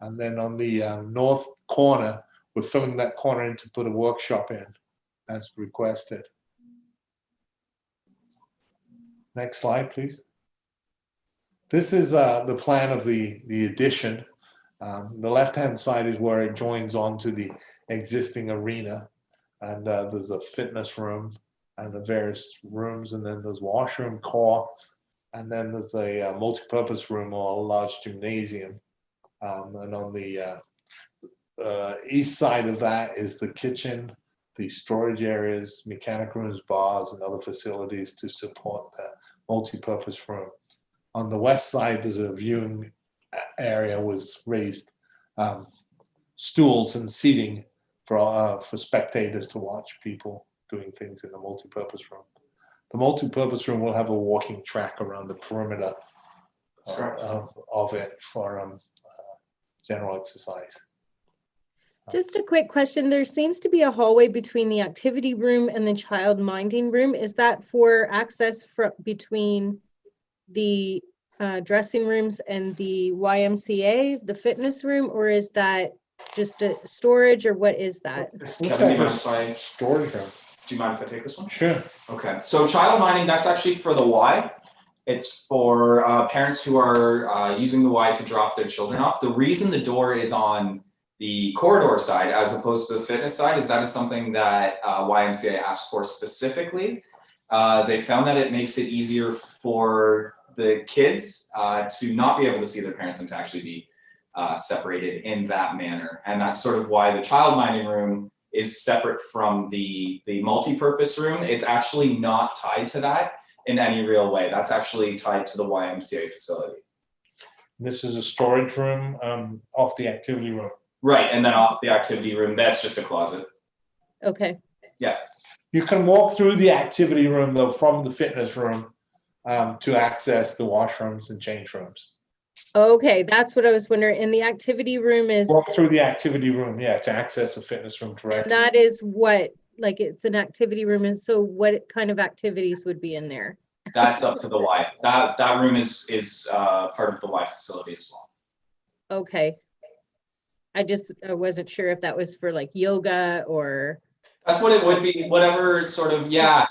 [SPEAKER 11] And then on the north corner, we're filling that corner in to put a workshop in as requested. Next slide, please. This is the plan of the addition. The left-hand side is where it joins onto the existing arena. And there's a fitness room and the various rooms. And then there's washroom, core. And then there's a multi-purpose room or a large gymnasium. And on the east side of that is the kitchen, the storage areas, mechanic rooms, bars, and other facilities to support the multi-purpose room. On the west side, there's a viewing area was raised stools and seating for spectators to watch people doing things in the multi-purpose room. The multi-purpose room will have a walking track around the perimeter of it for general exercise.
[SPEAKER 1] Just a quick question. There seems to be a hallway between the activity room and the child minding room. Is that for access between the dressing rooms and the YMCA, the fitness room, or is that just a storage, or what is that?
[SPEAKER 11] Looks like a storage room.
[SPEAKER 10] Do you mind if I take this one?
[SPEAKER 11] Sure.
[SPEAKER 10] Okay, so child minding, that's actually for the Y. It's for parents who are using the Y to drop their children off. The reason the door is on the corridor side as opposed to the fitness side is that is something that YMCA asked for specifically. They found that it makes it easier for the kids to not be able to see their parents and to actually be separated in that manner. And that's sort of why the child minding room is separate from the multi-purpose room. It's actually not tied to that in any real way. That's actually tied to the YMCA facility.
[SPEAKER 11] This is a storage room off the activity room.
[SPEAKER 10] Right, and then off the activity room, that's just a closet.
[SPEAKER 1] Okay.
[SPEAKER 10] Yeah.
[SPEAKER 11] You can walk through the activity room though from the fitness room to access the washrooms and change rooms.
[SPEAKER 1] Okay, that's what I was wondering. And the activity room is,
[SPEAKER 11] Walk through the activity room, yeah, to access the fitness room directly.
[SPEAKER 1] that is what, like it's an activity room, and so what kind of activities would be in there?
[SPEAKER 10] That's up to the Y. That room is part of the Y facility as well.
[SPEAKER 1] Okay. I wasn't sure if that was for like yoga or.
[SPEAKER 10] That's what it would be, whatever sort of, yeah.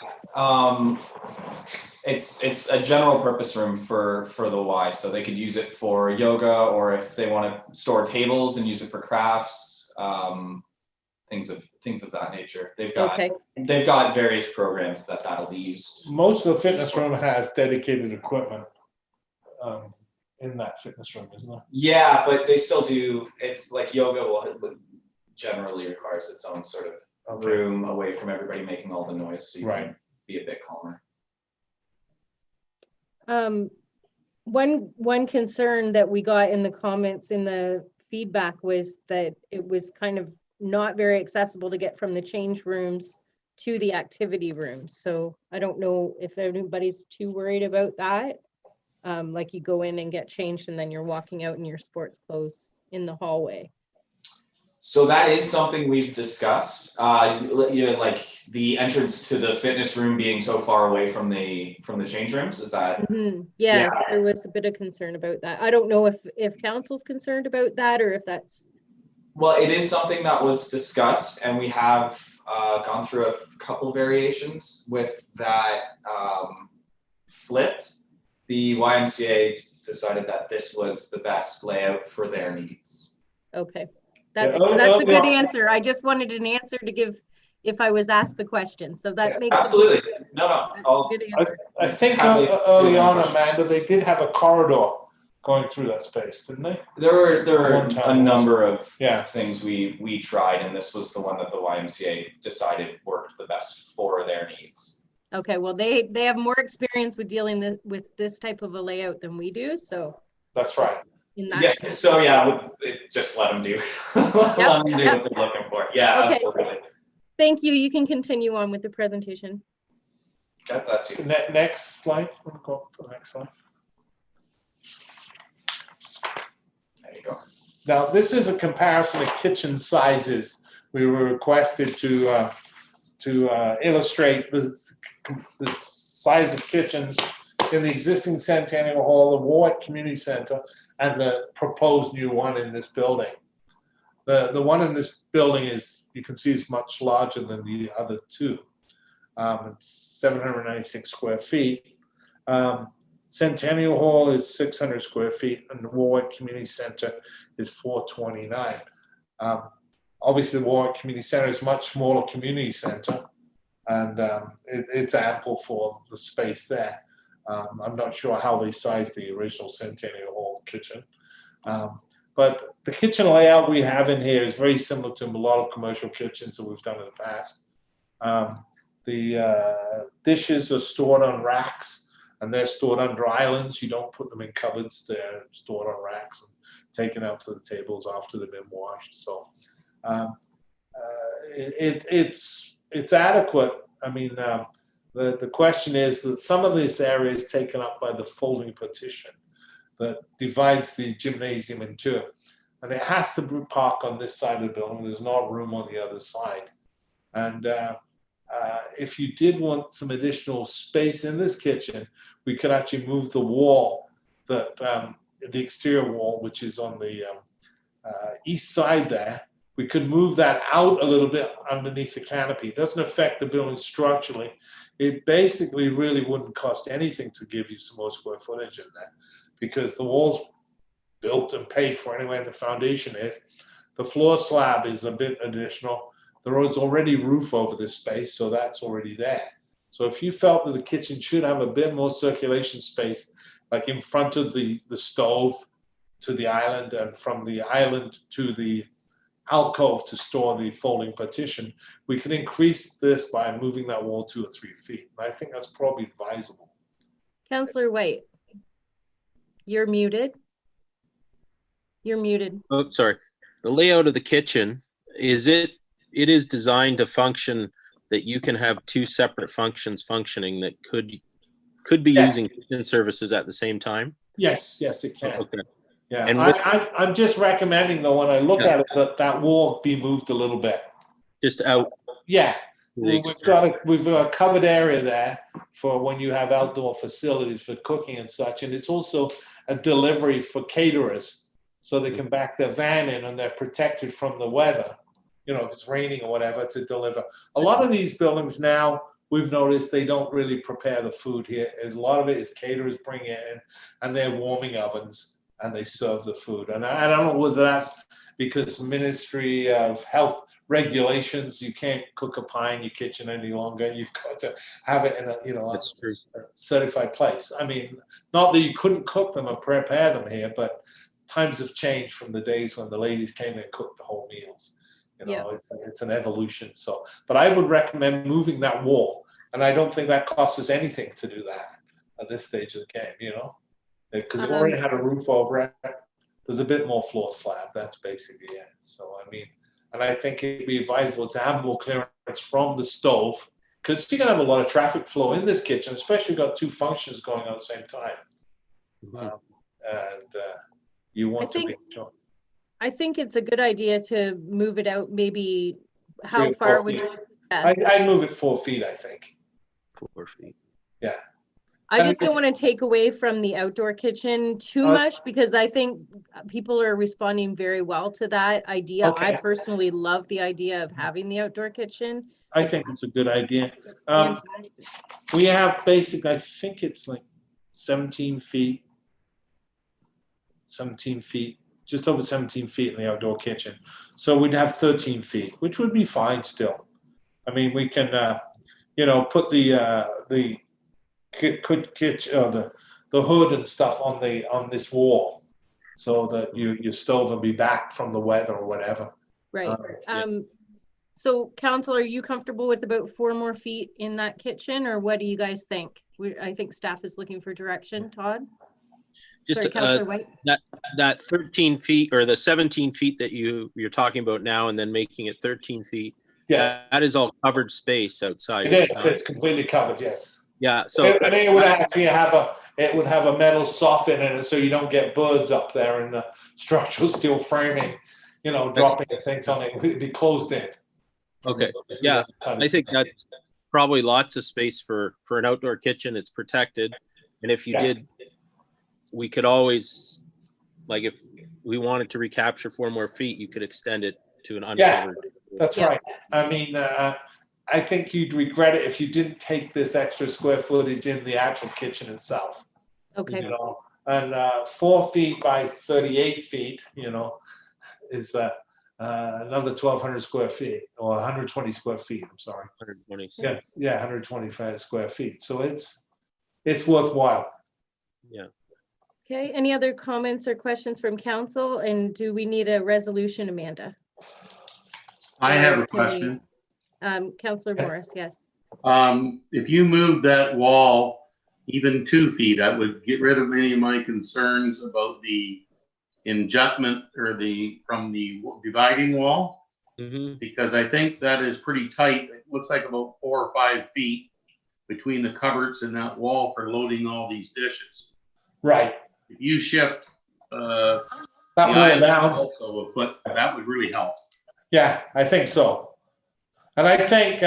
[SPEAKER 10] It's a general purpose room for the Y, so they could use it for yoga, or if they want to store tables and use it for crafts, things of that nature. They've got various programs that'll be used.
[SPEAKER 11] Most of the fitness room has dedicated equipment in that fitness room, isn't it?
[SPEAKER 10] Yeah, but they still do. It's like yoga generally requires its own sort of room away from everybody making all the noise, so you can be a bit calmer.
[SPEAKER 1] One concern that we got in the comments in the feedback was that it was kind of not very accessible to get from the change rooms to the activity rooms. So I don't know if anybody's too worried about that. Like you go in and get changed and then you're walking out in your sports clothes in the hallway.
[SPEAKER 10] So that is something we've discussed. Like the entrance to the fitness room being so far away from the change rooms. Is that?
[SPEAKER 1] Mm-hmm. Yes, yeah. There was a bit of concern about that. I don't know if council's concerned about that or if that's.
[SPEAKER 10] Well, it is something that was discussed, and we have gone through a couple variations with that flipped. The YMCA decided that this was the best layout for their needs.
[SPEAKER 1] Okay. That's a good answer. I just wanted an answer to give if I was asked the question. So that makes
[SPEAKER 10] absolutely no.
[SPEAKER 11] I think early on, Amanda, they did have a corridor going through that space, didn't they?
[SPEAKER 10] There were a number of things we tried, and this was the one that the YMCA decided worked the best for their needs.
[SPEAKER 1] Okay, well they have more experience with dealing with this type of a layout than we do, so.
[SPEAKER 11] That's right.
[SPEAKER 10] So just let them do, let them do what they're looking for. Yeah, okay. Absolutely.
[SPEAKER 1] Thank you. You can continue on with the presentation.
[SPEAKER 10] That's you.
[SPEAKER 11] Next slide. We'll go to the next slide.
[SPEAKER 10] There you go.
[SPEAKER 11] Now, this is a comparison of kitchen sizes. We were requested to illustrate the size of kitchens in the existing Centennial Hall, the Warwick Community Center, and the proposed new one in this building. The one in this building is, you can see, is much larger than the other two. It's 796 square feet. Centennial Hall is 600 square feet, and the Warwick Community Center is 429. Obviously, the Warwick Community Center is a much smaller community center, and it's ample for the space there. I'm not sure how they sized the original Centennial Hall kitchen. But the kitchen layout we have in here is very similar to a lot of commercial kitchens that we've done in the past. The dishes are stored on racks, and they're stored under islands. You don't put them in cupboards. They're stored on racks and taken out to the tables after they've been washed. So it's adequate. I mean, the question is that some of this area is taken up by the folding partition that divides the gymnasium in two. And it has to park on this side of the building. There's not room on the other side. And if you did want some additional space in this kitchen, we could actually move the wall, that the exterior wall, which is on the east side there. We could move that out a little bit underneath the canopy. It doesn't affect the building structurally. It basically really wouldn't cost anything to give you some more square footage in there, because the wall's built and paid for anyway, and the foundation is. The floor slab is a bit additional. There is already roof over this space, so that's already there. So if you felt that the kitchen should have a bit more circulation space like in front of the stove to the island, and from the island to the alcove to store the folding partition, we can increase this by moving that wall 2 or 3 feet. And I think that's probably advisable.
[SPEAKER 1] Councillor White, you're muted. You're muted.
[SPEAKER 3] Oh, sorry. The layout of the kitchen, it is designed to function that you can have 2 separate functions functioning that could be using kitchen services at the same time?
[SPEAKER 11] Yes, it can.
[SPEAKER 3] Okay.
[SPEAKER 11] Yeah,
[SPEAKER 3] And
[SPEAKER 11] I'm just recommending though, when I look at it, that wall be moved a little bit.
[SPEAKER 3] just out.
[SPEAKER 11] Yeah,
[SPEAKER 3] to the
[SPEAKER 11] we've got a covered area there for when you have outdoor facilities for cooking and such, and it's also a delivery for caterers, so they can back their van in and they're protected from the weather. You know, if it's raining or whatever, to deliver. A lot of these buildings now, we've noticed they don't really prepare the food here. A lot of it is caterers bring it in, and they're warming ovens, and they serve the food. And I don't know whether that's because Ministry of Health regulations, you can't cook a pie in your kitchen any longer. You've got to have it in a certified place. I mean, not that you couldn't cook them or prepare them here, but times have changed from the days when the ladies came and cooked the whole meals. It's an evolution. So, but I would recommend moving that wall, and I don't think that costs us anything to do that at this stage of the game. Because it already had a roof over it. There's a bit more floor slab. That's basically it. So I mean, and I think it'd be advisable to have more clearance from the stove, because you're gonna have a lot of traffic flow in this kitchen, especially if you've got 2 functions going on at the same time. You want to be sure.
[SPEAKER 1] I think it's a good idea to move it out. Maybe how far would you?
[SPEAKER 11] I'd move it 4 feet, I think.
[SPEAKER 3] 4 feet.
[SPEAKER 11] Yeah.
[SPEAKER 1] I just don't want to take away from the outdoor kitchen too much, because I think people are responding very well to that idea.
[SPEAKER 11] Okay.
[SPEAKER 1] I personally love the idea of having the outdoor kitchen.
[SPEAKER 11] I think it's a good idea. We have basically, I think it's like 17 feet, just over 17 feet in the outdoor kitchen. So we'd have 13 feet, which would be fine still. I mean, we can, put the hood and stuff on this wall, so that your stove will be back from the weather or whatever.
[SPEAKER 1] Right. So council, are you comfortable with about 4 more feet in that kitchen, or what do you guys think? I think staff is looking for direction. Todd?
[SPEAKER 3] Just
[SPEAKER 1] Sorry, Councillor White?
[SPEAKER 3] that 13 feet or the 17 feet that you're talking about now, and then making it 13 feet.
[SPEAKER 11] Yes.
[SPEAKER 3] That is all covered space outside.
[SPEAKER 11] It is. It's completely covered. Yes.
[SPEAKER 3] Yeah. So
[SPEAKER 11] and it would actually have a metal soffit in it, so you don't get birds up there in the structural steel framing, dropping things on it. It'd be closed in.
[SPEAKER 3] Okay. Yeah. I think that's probably lots of space for an outdoor kitchen. It's protected. And if you did, we could always, like, if we wanted to recapture 4 more feet, you could extend it to an uncovered.
[SPEAKER 11] That's right. I mean, I think you'd regret it if you didn't take this extra square footage in the actual kitchen itself.
[SPEAKER 1] Okay.
[SPEAKER 11] And 4 feet by 38 feet, is another 1,200 square feet, or 120 square feet. I'm sorry.
[SPEAKER 3] 120.
[SPEAKER 11] Yeah, 125 square feet. So it's worthwhile.
[SPEAKER 3] Yeah.
[SPEAKER 1] Okay. Any other comments or questions from council? And do we need a resolution, Amanda?
[SPEAKER 8] I have a question.
[SPEAKER 1] Councillor Morris, yes.
[SPEAKER 8] If you move that wall even 2 feet, that would get rid of many of my concerns about the injutment or from the dividing wall, because I think that is pretty tight. It looks like about 4 or 5 feet between the cupboards and that wall for loading all these dishes.
[SPEAKER 11] Right.
[SPEAKER 8] If you shift
[SPEAKER 11] that wall down
[SPEAKER 8] also a foot, that would really help.
[SPEAKER 11] Yeah, I think so. And I think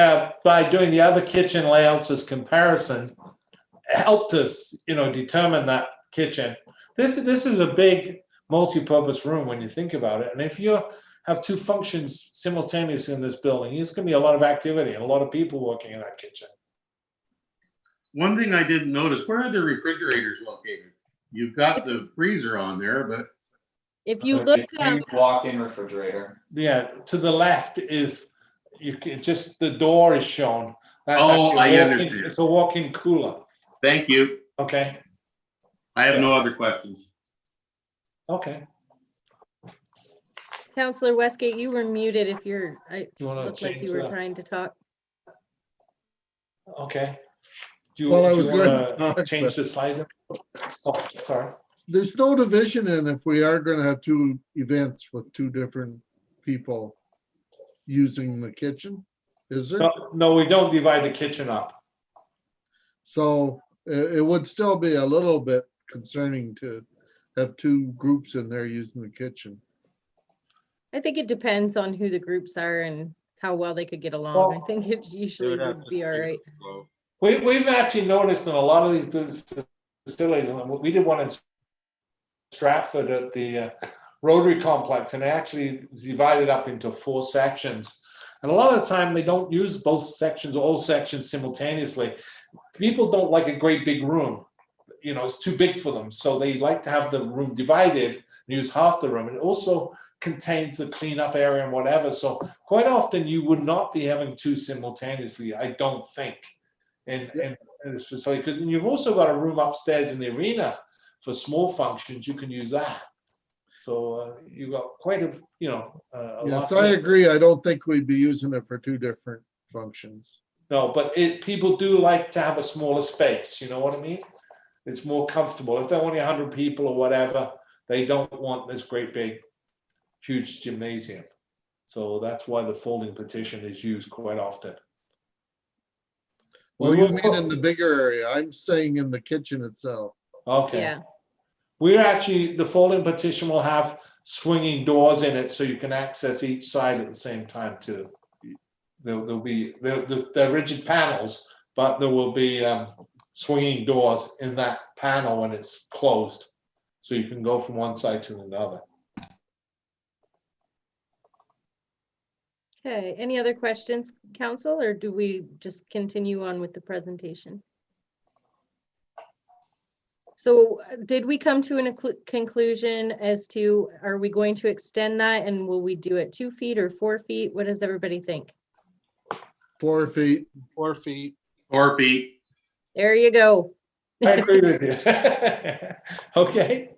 [SPEAKER 11] by doing the other kitchen layouts as comparison, helped us, determine that kitchen. This is a big multi-purpose room when you think about it. And if you have 2 functions simultaneously in this building, there's going to be a lot of activity and a lot of people working in that kitchen.
[SPEAKER 8] One thing I didn't notice, where are the refrigerators located? You've got the freezer on there, but
[SPEAKER 1] if you look,
[SPEAKER 10] walk-in refrigerator.
[SPEAKER 11] Yeah, to the left is the door is shown. That's
[SPEAKER 8] I understand.
[SPEAKER 11] It's a walk-in cooler.
[SPEAKER 8] Thank you.
[SPEAKER 11] Okay.
[SPEAKER 8] I have no
[SPEAKER 11] Yes.
[SPEAKER 8] other questions.
[SPEAKER 11] Okay.
[SPEAKER 1] Councillor Westgate, you were muted if I
[SPEAKER 11] You want
[SPEAKER 1] looked
[SPEAKER 11] to
[SPEAKER 1] like
[SPEAKER 11] change
[SPEAKER 1] you were
[SPEAKER 11] that?
[SPEAKER 1] trying to talk.
[SPEAKER 11] Okay. Do you,
[SPEAKER 9] Well, I
[SPEAKER 11] do
[SPEAKER 9] was
[SPEAKER 11] you
[SPEAKER 9] going
[SPEAKER 11] want
[SPEAKER 9] to
[SPEAKER 11] to
[SPEAKER 9] talk,
[SPEAKER 11] change
[SPEAKER 9] but
[SPEAKER 11] the slide? Oh, sorry.
[SPEAKER 9] there's no division in if we are going to have two events with two different people using the kitchen, is there?
[SPEAKER 11] No, we don't divide the kitchen up.
[SPEAKER 9] So it would still be a little bit concerning to have two groups in there using the kitchen.
[SPEAKER 1] I think it depends on who the groups are and how well they could get along.
[SPEAKER 11] Well,
[SPEAKER 1] I think it usually would be all right.
[SPEAKER 11] We've actually noticed in a lot of these facilities, we did one in Stratford at the Rotary Complex, and they actually divided up into 4 sections. And a lot of the time, they don't use both sections, all sections simultaneously. People don't like a great big room. You know, it's too big for them. So they like to have the room divided and use half the room. And it also contains the cleanup area and whatever. So quite often you would not be having 2 simultaneously, I don't think, in this facility. Because you've also got a room upstairs in the arena for small functions. You can use that. So you've got quite a, a lot.
[SPEAKER 9] Yes, I agree. I don't think we'd be using it for 2 different functions.
[SPEAKER 11] No, but people do like to have a smaller space. You know what I mean? It's more comfortable. If they're only 100 people or whatever, they don't want this great big, huge gymnasium. So that's why the folding partition is used quite often.
[SPEAKER 9] Well, you mean in the bigger area? I'm saying in the kitchen itself.
[SPEAKER 11] Okay.
[SPEAKER 1] Yeah.
[SPEAKER 11] We're actually, the folding partition will have swinging doors in it so you can access each side at the same time too. There'll be, they're rigid panels, but there will be swinging doors in that panel when it's closed. So you can go from one side to another.
[SPEAKER 1] Okay, any other questions, council, or do we just continue on with the presentation? So did we come to a conclusion as to, are we going to extend that, and will we do it 2 feet or 4 feet? What does everybody think?
[SPEAKER 9] 4 feet.
[SPEAKER 3] 4 feet.
[SPEAKER 8] 4 feet.
[SPEAKER 1] There you go.
[SPEAKER 11] I agree with you. Okay,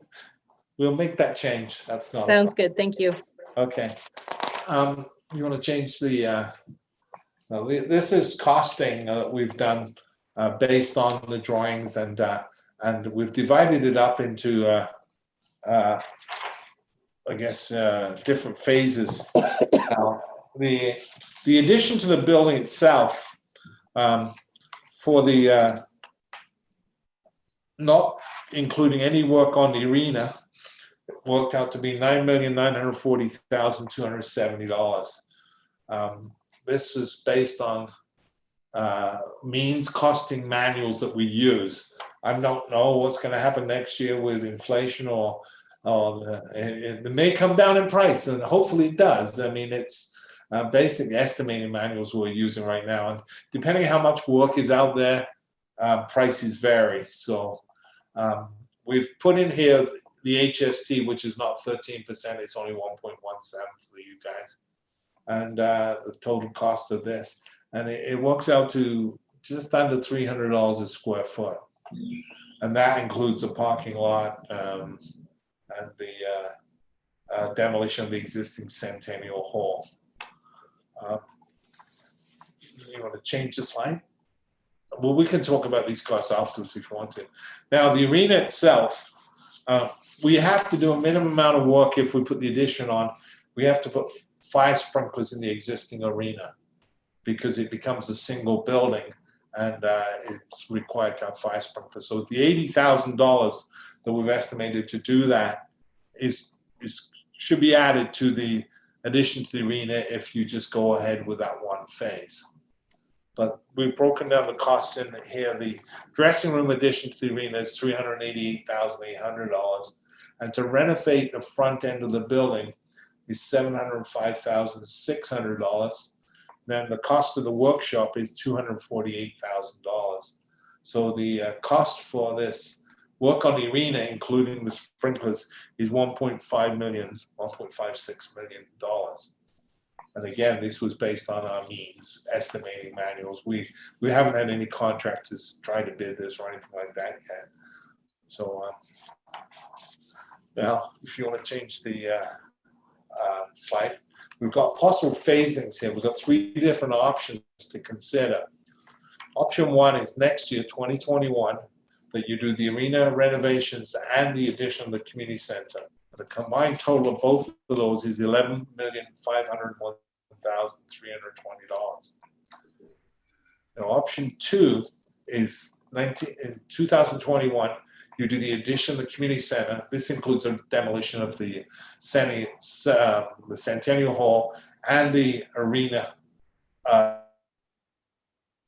[SPEAKER 11] we'll make that change. That's not.
[SPEAKER 1] Sounds good. Thank you.
[SPEAKER 11] Okay. You want to change the, this is costing that we've done based on the drawings, and we've divided it up into, I guess, different phases. The addition to the building itself, for the, not including any work on the arena, worked out to be $9,940,270. This is based on means costing manuals that we use. I don't know what's going to happen next year with inflation, or it may come down in price, and hopefully it does. I mean, it's basic estimating manuals we're using right now, and depending on how much work is out there, prices vary. So we've put in here the HST, which is not 13%, it's only 1.17 for you guys, and the total cost of this, and it works out to just under $300 a square foot, and that includes the parking lot and the demolition of the existing Centennial Hall. You want to change the slide? Well, we can talk about these costs afterwards if you want to. Now, the arena itself, we have to do a minimum amount of work if we put the addition on. We have to put fire sprinklers in the existing arena because it becomes a single building, and it's required to have fire sprinklers. So the $80,000 that we've estimated to do that should be added to the addition to the arena if you just go ahead with that one phase. But we've broken down the costs in here. The dressing room addition to the arena is $388,800. And to renovate the front end of the building is $705,600. Then the cost of the workshop is $248,000. So the cost for this work on the arena, including the sprinklers, is $1.56 million. And again, this was based on our means, estimating manuals. We haven't had any contractors try to bid this or anything like that yet. So, now, if you want to change the slide, we've got possible phasings here. We've got 3 different options to consider. Option 1 is next year, 2021, that you do the arena renovations and the addition of the community center. The combined total of both of those is $11,501,320. Now, option 2 is in 2021, you do the addition of the community center. This includes a demolition of the Centennial Hall and the arena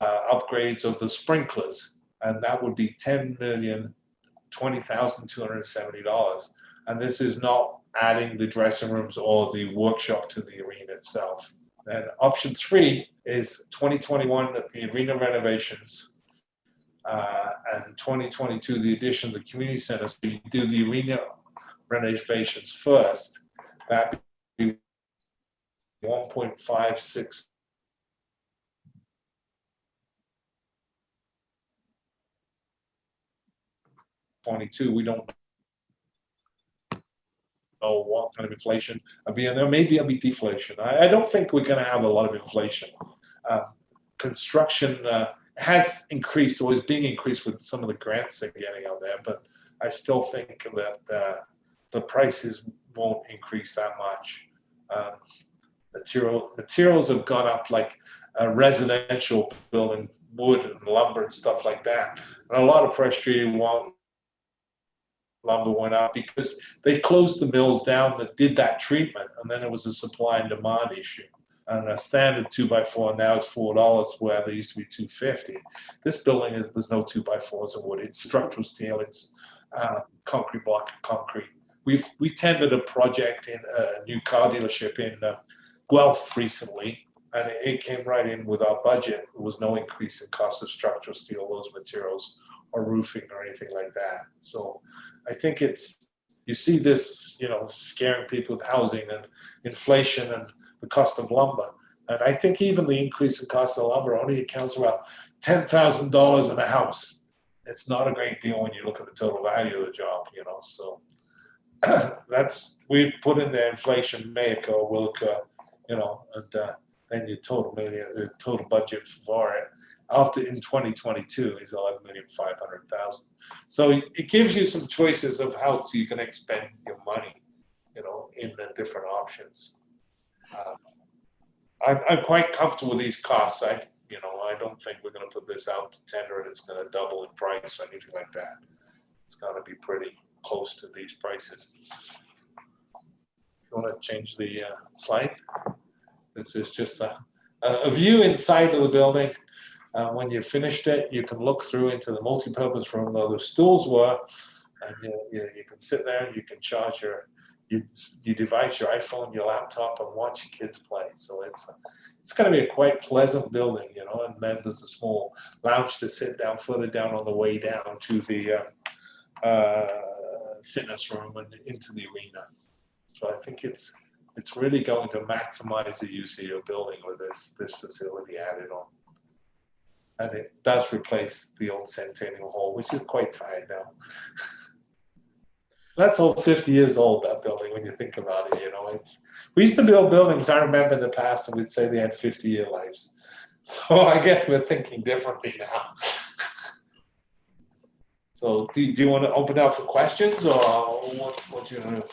[SPEAKER 11] upgrades of the sprinklers, and that would be $10,020,270. And this is not adding the dressing rooms or the workshop to the arena itself. And option 3 is 2021, the arena renovations, and 2022, the addition of the community center. So you do the arena renovations first. That'd be 1.56. We don't know what kind of inflation will be, and there maybe will be deflation. I don't think we're going to have a lot of inflation. Construction has increased, or is being increased with some of the grants they're getting out there, but I still think that the prices won't increase that much. Materials have gone up, like a residential building, wood and lumber and stuff like that. And a lot of pressure lumber went up because they closed the mills down that did that treatment, and then it was a supply and demand issue. And a standard 2x4 now is $4, where they used to be $2.50. This building there's no 2x4s of wood. It's structural steel. It's concrete block and concrete. We tendered a project in a new car dealership in Guelph recently, and it came right in with our budget. There was no increase in cost of structural steel, those materials, or roofing or anything like that. So I think you see this, scaring people with housing and inflation and the cost of lumber. And I think even the increase in cost of lumber only accounts for about $10,000 in a house. It's not a great deal when you look at the total value of the job, so we've put in there inflation may occur, will occur, and then your the total budget for it in 2022 is $11,500,000. So it gives you some choices of how you can expend your money, in the different options. I'm quite comfortable with these costs. I don't think we're going to put this out to tender and it's going to double in price or anything like that. It's going to be pretty close to these prices. You want to change the slide? This is just a view inside of the building. When you've finished it, you can look through into the multi-purpose room where the stools were, and you can sit there and you can charge your device, your iPhone, your laptop, and watch your kids play. So it's going to be a quite pleasant building, and then there's a small lounge to sit down further down on the way down to the fitness room and into the arena. So I think it's really going to maximize the use of your building with this facility added on. And it does replace the old Centennial Hall, which is quite tired now. That's all 50 years old, that building, when you think about it, we used to build buildings, I remember in the past, and we'd say they had 50-year lives. So I guess we're thinking differently now. So do you want to open up for questions, or what do you want to do?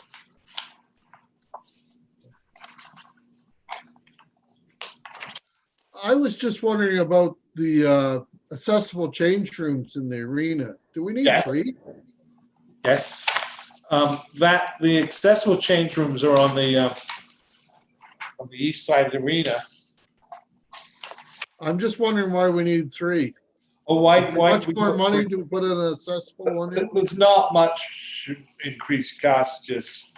[SPEAKER 9] I was just wondering about the accessible change rooms in the arena. Do we need 3?
[SPEAKER 11] Yes. The accessible change rooms are on the east side of the arena.
[SPEAKER 9] I'm just wondering why we need 3.
[SPEAKER 11] Oh, why
[SPEAKER 9] much more money to put an accessible one in?
[SPEAKER 11] There's not much increased cost, just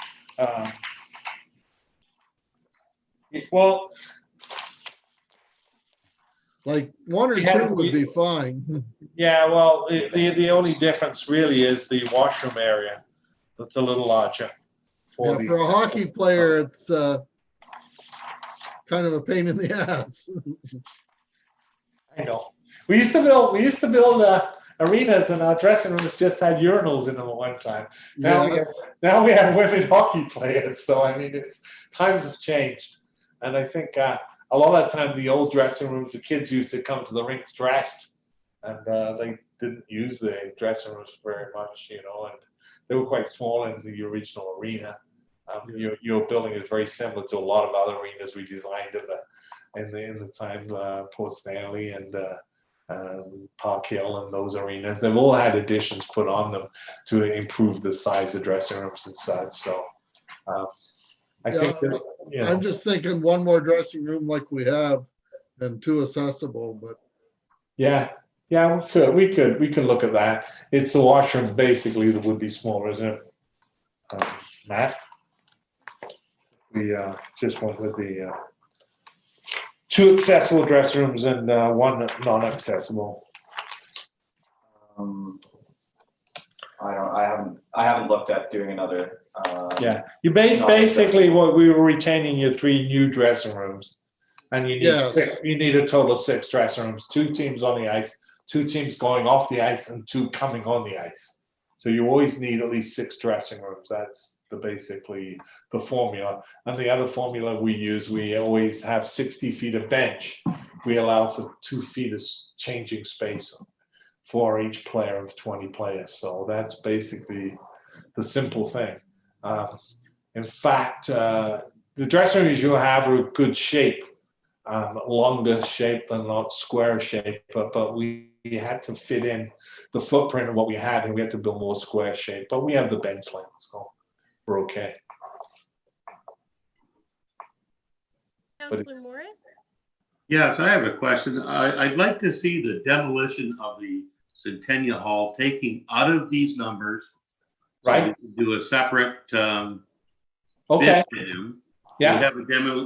[SPEAKER 11] well,
[SPEAKER 9] like 1 or 2 would be fine.
[SPEAKER 11] Yeah, well, the only difference really is the washroom area. That's a little larger.
[SPEAKER 9] For a hockey player, it's kind of a pain in the ass.
[SPEAKER 11] I know. We used to build arenas and our dressing rooms just had urinals in them at one time. Now,
[SPEAKER 9] Yeah.
[SPEAKER 11] we have women hockey players. So, I mean, times have changed. And I think a lot of the time, the old dressing rooms, the kids used to come to the rinks dressed, and they didn't use the dressing rooms very much, you know, and they were quite small in the original arena. Your building is very similar to a lot of other arenas we designed in the time, Port Stanley and Park Hill and those arenas. They've all had additions put on them to improve the size of dressing rooms and such. So I think that, you know,
[SPEAKER 9] I'm just thinking one more dressing room like we have and two accessible, but
[SPEAKER 11] yeah, we could look at that. It's the washrooms basically that would be smaller, isn't it, Matt? We just went with the 2 accessible dressing rooms and 1 non-accessible.
[SPEAKER 10] I haven't looked at doing another.
[SPEAKER 11] Yeah, you basically what we were retaining your 3 new dressing rooms, and you need
[SPEAKER 9] Yes.
[SPEAKER 11] you need a total of 6 dressing rooms, 2 teams on the ice, 2 teams going off the ice, and 2 coming on the ice. So you always need at least 6 dressing rooms. That's basically the formula. And the other formula we use, we always have 60 feet of bench. We allow for 2 feet of changing space for each player of 20 players. So that's basically the simple thing. In fact, the dressing rooms you have are good shape, longer shape than not square shape, but we had to fit in the footprint of what we had, and we had to build more square shape. But we have the bench length, so we're okay.
[SPEAKER 1] Councillor Morris?
[SPEAKER 8] Yes, I have a question. I'd like to see the demolition of the Centennial Hall taking out of these numbers.
[SPEAKER 11] Right.
[SPEAKER 8] So we can do a separate
[SPEAKER 11] Okay.
[SPEAKER 8] bid to him.
[SPEAKER 11] Yeah.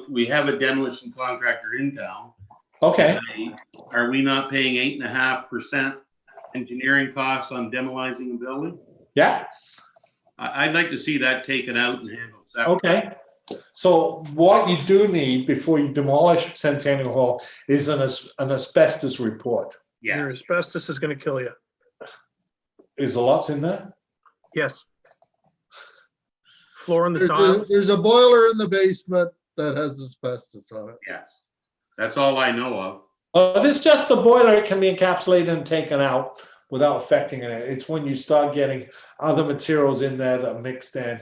[SPEAKER 8] We have a demolition contractor in town.
[SPEAKER 11] Okay.
[SPEAKER 8] Are we not paying 8.5% engineering costs on demolizing a building?
[SPEAKER 11] Yeah.
[SPEAKER 8] I'd like to see that taken out and handled separately.
[SPEAKER 11] Okay. So what you do need before you demolish Centennial Hall is an asbestos report.
[SPEAKER 8] Yeah.
[SPEAKER 12] Your asbestos is going to kill you.
[SPEAKER 11] Is there lots in there?
[SPEAKER 12] Yes. Floor in the tiles.
[SPEAKER 9] There's a boiler in the basement that has asbestos on it.
[SPEAKER 8] Yes. That's all I know of.
[SPEAKER 11] If it's just the boiler, it can be encapsulated and taken out without affecting it. It's when you start getting other materials in there that are mixed in.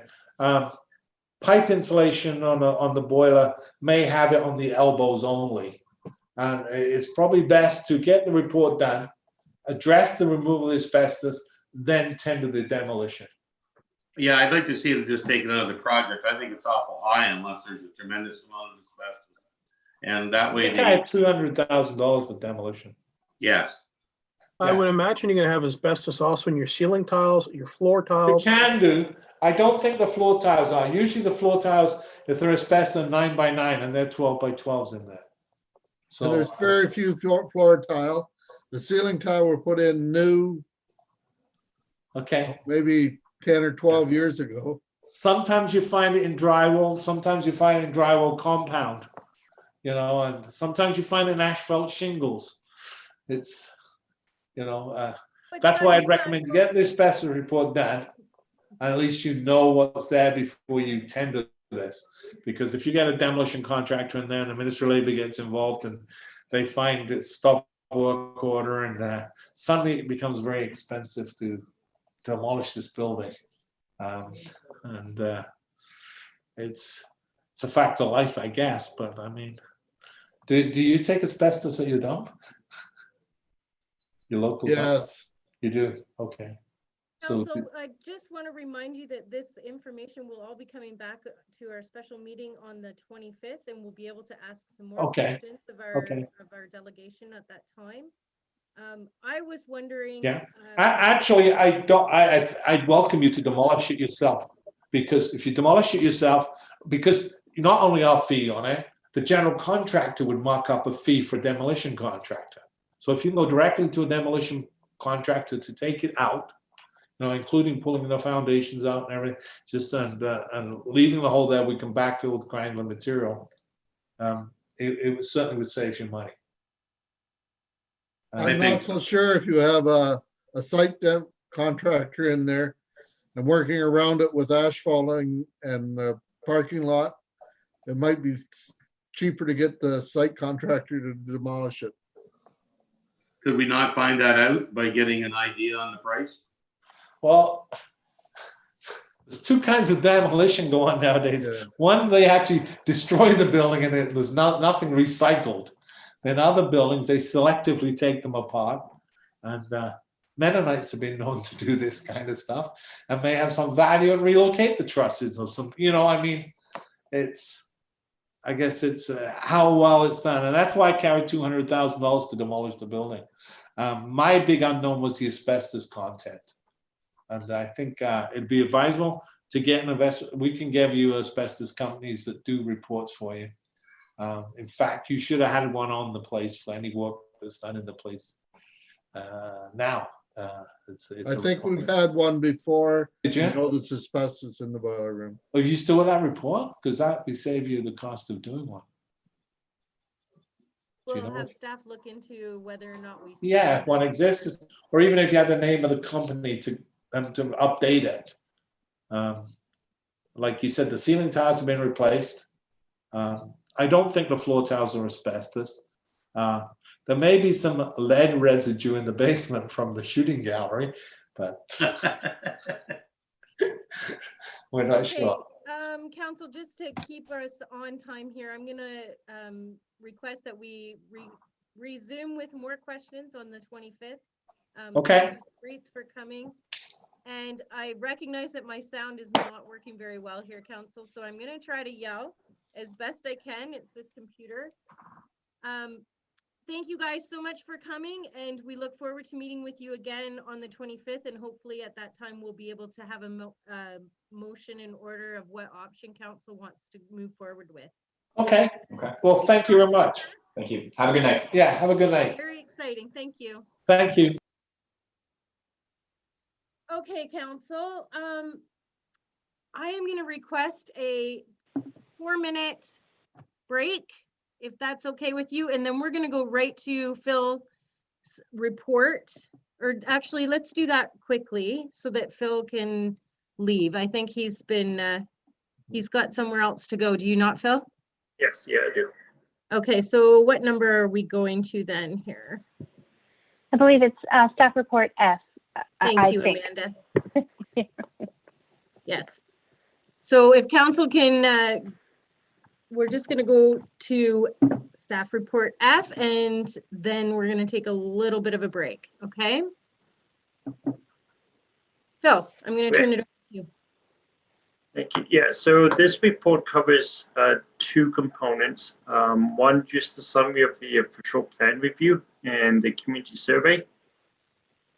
[SPEAKER 11] Pipe insulation on the boiler may have it on the elbows only. And it's probably best to get the report done, address the removal of asbestos, then tender the demolition.
[SPEAKER 8] Yeah, I'd like to see it just taken out of the project. I think it's awful high unless there's a tremendous amount of asbestos. And that way.
[SPEAKER 11] I think I had $200,000 for demolition.
[SPEAKER 8] Yes.
[SPEAKER 12] I would imagine you're going to have asbestos also in your ceiling tiles, your floor tiles.
[SPEAKER 11] You can do. I don't think the floor tiles are. Usually the floor tiles, if they're asbestos, 9x9, and they're 12x12s in there.
[SPEAKER 9] So there's very few floor tile. The ceiling tile were put in new.
[SPEAKER 11] Okay.
[SPEAKER 9] Maybe 10 or 12 years ago.
[SPEAKER 11] Sometimes you find it in drywall. Sometimes you find it in drywall compound. You know, and sometimes you find it in asphalt shingles. It's, you know, that's why I'd recommend you get the asbestos report done, and at least you know what's there before you tender this. Because if you get a demolition contractor in there and the Ministry of Labor gets involved and they find it stop work order, and suddenly it becomes very expensive to demolish this building. It's a fact of life, I guess. But I mean, do you take asbestos at your dump? Your local dump?
[SPEAKER 9] Yes.
[SPEAKER 11] You do? Okay.
[SPEAKER 1] Council, I just want to remind you that this information will all be coming back to our special meeting on the 25th, and we'll be able to ask some more questions of our delegation at that time. I was wondering.
[SPEAKER 11] Yeah, actually, I'd welcome you to demolish it yourself, because if you demolish it yourself, because you not only our fee on it, the general contractor would mark up a fee for demolition contractor. So if you go directly to a demolition contractor to take it out, you know, including pulling the foundations out and everything, just and leaving the hole there, we can backfill with granular material. It certainly would save you money.
[SPEAKER 9] I'm not so sure if you have a a site contractor in there and working around it with asphalting and the parking lot, it might be cheaper to get the site contractor to demolish it.
[SPEAKER 8] Could we not find that out by getting an idea on the price?
[SPEAKER 11] Well, there's two kinds of demolition going on nowadays.
[SPEAKER 9] Yeah.
[SPEAKER 11] One, they actually destroy the building and there's nothing recycled. Then other buildings, they selectively take them apart. And Mennonites have been known to do this kind of stuff and may have some value and relocate the trusses or something. You know, I mean, I guess it's how well it's done. And that's why I carried $200,000 to demolish the building. My big unknown was the asbestos content. And I think it'd be advisable to get an investor. We can give you asbestos companies that do reports for you. In fact, you should have had one on the place for any work that's done in the place now. I
[SPEAKER 9] think we've had one before.
[SPEAKER 11] Did you?
[SPEAKER 9] I know there's asbestos in the boiler room.
[SPEAKER 11] Are you still with that report? Because that would save you the cost of doing one.
[SPEAKER 1] We'll have staff look into whether or not we.
[SPEAKER 11] Yeah, if one exists, or even if you had the name of the company to update it. Like you said, the ceiling tiles have been replaced. I don't think the floor tiles are asbestos. There may be some lead residue in the basement from the shooting gallery, but we're not sure.
[SPEAKER 1] Council, just to keep us on time here, I'm going to request that we resume with more questions on the 25th.
[SPEAKER 11] Okay.
[SPEAKER 1] Streets for coming. And I recognize that my sound is not working very well here, Council, so I'm going to try to yell as best I can. It's this computer. Thank you guys so much for coming, and we look forward to meeting with you again on the 25th, and hopefully at that time we'll be able to have a motion in order of what option council wants to move forward with.
[SPEAKER 11] Okay. Well, thank you very much.
[SPEAKER 10] Thank you. Have a good night.
[SPEAKER 11] Yeah, have a good night.
[SPEAKER 1] Very exciting. Thank you.
[SPEAKER 11] Thank you.
[SPEAKER 1] Okay, council. I am going to request a 4-minute break, if that's okay with you, and then we're going to go right to Phil's report. Or actually, let's do that quickly so that Phil can leave. I think he's got somewhere else to go. Do you not, Phil?
[SPEAKER 13] Yes, yeah, I do.
[SPEAKER 1] Okay, so what number are we going to then here?
[SPEAKER 5] I believe it's staff report F.
[SPEAKER 1] Thank you, Amanda. Yes. So if council can, we're just going to go to staff report F, and then we're going to take a little bit of a break. Okay. Phil, I'm going to turn it over to you.
[SPEAKER 13] Thank you. Yeah, so this report covers 2 components. One, just the summary of the official plan review and the community survey.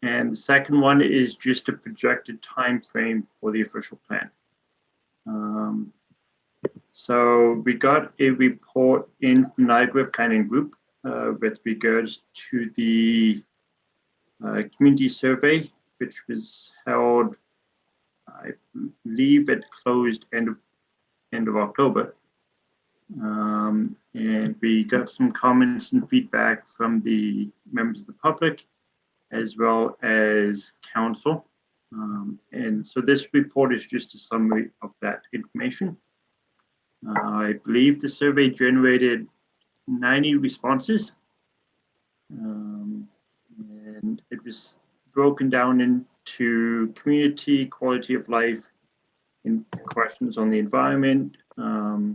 [SPEAKER 13] And the second one is just a projected time frame for the official plan. So we got a report in from Niagara Planning Group with regards to the community survey, which was held, I believe it closed end of October. And we got some comments and feedback from the members of the public as well as council. And so this report is just a summary of that information. I believe the survey generated 90 responses. And it was broken down into community, quality of life, in questions on the environment,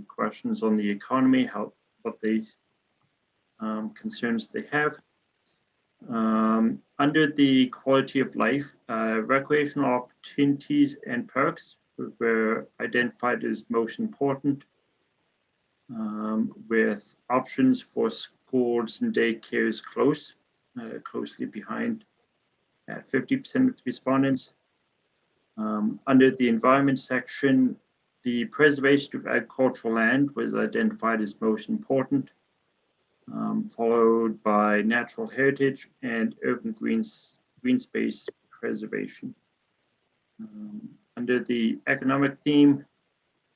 [SPEAKER 13] questions on the economy, what the concerns they have. Under the quality of life, recreational opportunities and perks were identified as most important, with options for schools and daycares closely behind at 50% of the respondents. Under the environment section, the preservation of agricultural land was identified as most important, followed by natural heritage and urban green space preservation. Under the economic theme,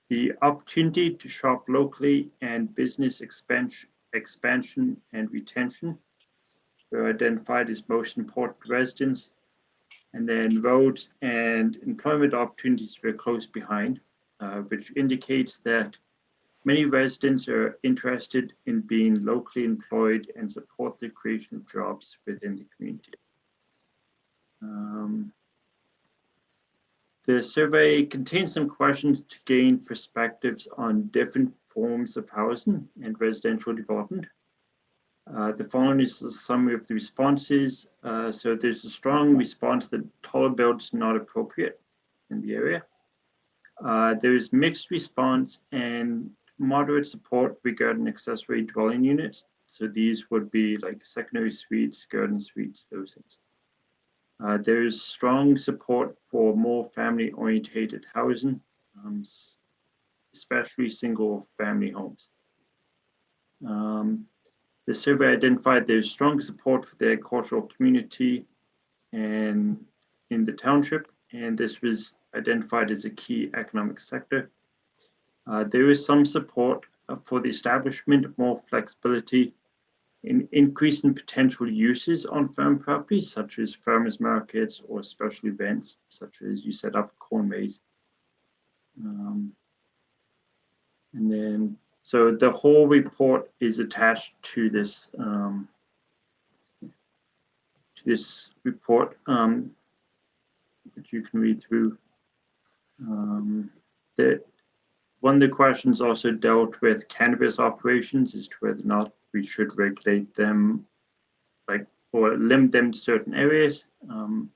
[SPEAKER 13] the opportunity to shop locally and business expansion and retention were identified as most important to residents. And then roads and employment opportunities were close behind, which indicates that many residents are interested in being locally employed and support the creation of jobs within the community. The survey contains some questions to gain perspectives on different forms of housing and residential development. The following is a summary of the responses. So there's a strong response that taller builds are not appropriate in the area. There is mixed response and moderate support regarding accessory dwelling units. So these would be like secondary suites, garden suites, those things. There is strong support for more family-oriented housing, especially single-family homes. The survey identified there's strong support for the agricultural community and in the township, and this was identified as a key economic sector. There is some support for the establishment of more flexibility in increasing potential uses on farm properties, such as farmers markets or special events, such as you set up corn maze. And then, so the whole report is attached to this report, which you can read through. One of the questions also dealt with cannabis operations as to whether or not we should regulate them, like, or limit them to certain areas. And